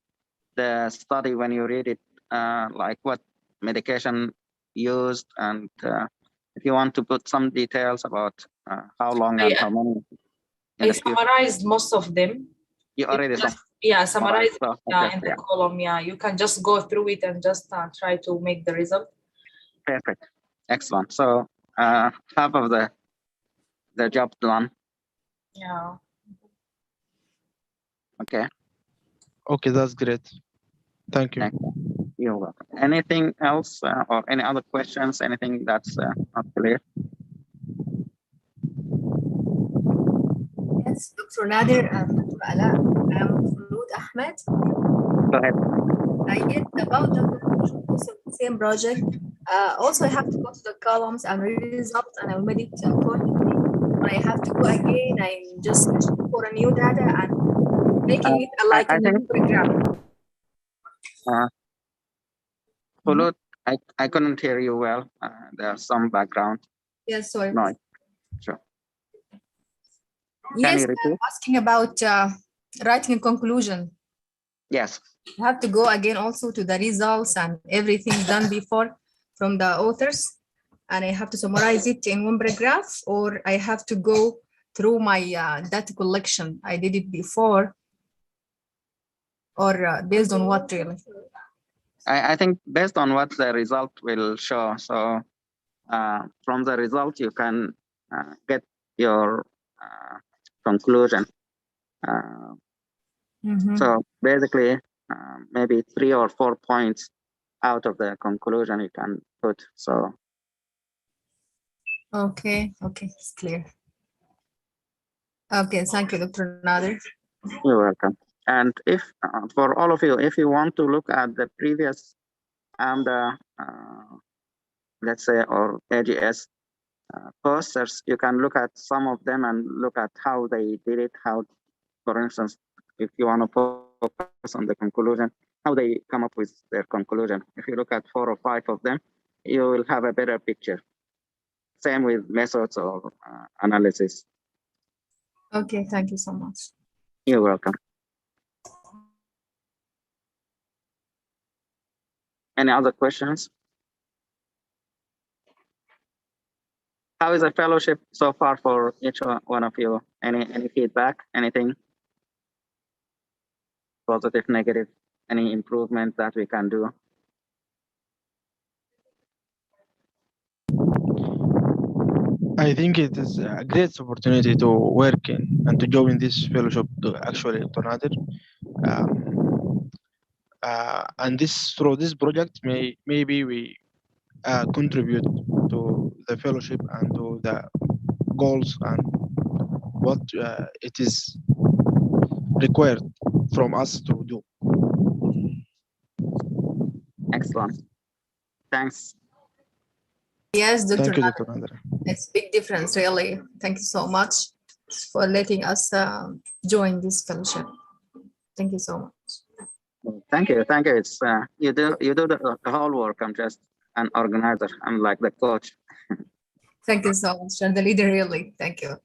the study when you read it, like what medication used, and if you want to put some details about how long and how many.
I summarized most of them.
You already
summarize in the column. Yeah, you can just go through it and just try to make the result.
Perfect. Excellent. So half of the job done.
Yeah.
Okay.
Okay, that's great. Thank you.
You're welcome. Anything else or any other questions? Anything that's not clear?
Yes, Dr. Nadir and Dr. Ala, I am Khulud Ahmed.
Go ahead.
About the same project. Also, I have to go to the columns and read results, and I'll make it accordingly. When I have to go again, I'm just searching for a new data and making it like in a new program.
Khulud, I couldn't hear you well. There's some background.
Yes, sorry.
No, sure.
Yes, I'm asking about writing a conclusion.
Yes.
You have to go again also to the results and everything done before from the authors, and I have to summarize it in one paragraph, or I have to go through my data collection. I did it before, or based on what really?
I think based on what the result will show. So from the result, you can get your conclusion. So basically, maybe 3 or 4 points out of the conclusion you can put. So.
Okay, it's clear. Okay, thank you, Dr. Nadir.
You're welcome. And if for all of you, if you want to look at the previous and let's say or AGS posters, you can look at some of them and look at how they did it. How, for instance, if you want to focus on the conclusion, how they come up with their conclusion. If you look at 4 or 5 of them, you will have a better picture. Same with methods or analysis.
Okay, thank you so much.
You're welcome. Any other questions? How is the fellowship so far for each one of you? Any feedback? Anything? Positive, negative? Any improvement that we can do?
I think it is a great opportunity to work in and to join this fellowship actually, Dr. Nadir. And through this project, maybe we contribute to the fellowship and to the goals and what it is required from us to do.
Excellent. Thanks.
Yes, Dr.
Thank you,
Nader.
Dr. Nader.
It's big difference, really. Thank you so much for letting us join this fellowship. Thank you so much.
Thank you. Thank you. It's you do the whole work. I'm just an organizer. I'm like the coach.
Thank you so much. You're the leader, really. Thank you.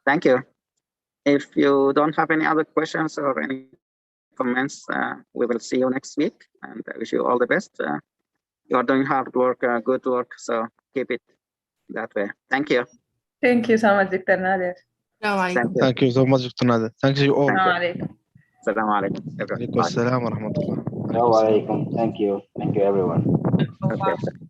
Thank you. If you don't have any other questions or any comments, we will see you next week, and I wish you all the best. You are doing hard work, good work, so keep it that way. Thank you.
Thank you so much, Dr. Nader.
Thank you.
Thank you so much, Dr. Nader. Thank you all.
Assalamu alaikum.
Assalamu alaikum.
Alaikum assalam wa rahmatullah.
Assalamu alaikum. Thank you. Thank you, everyone.
Okay.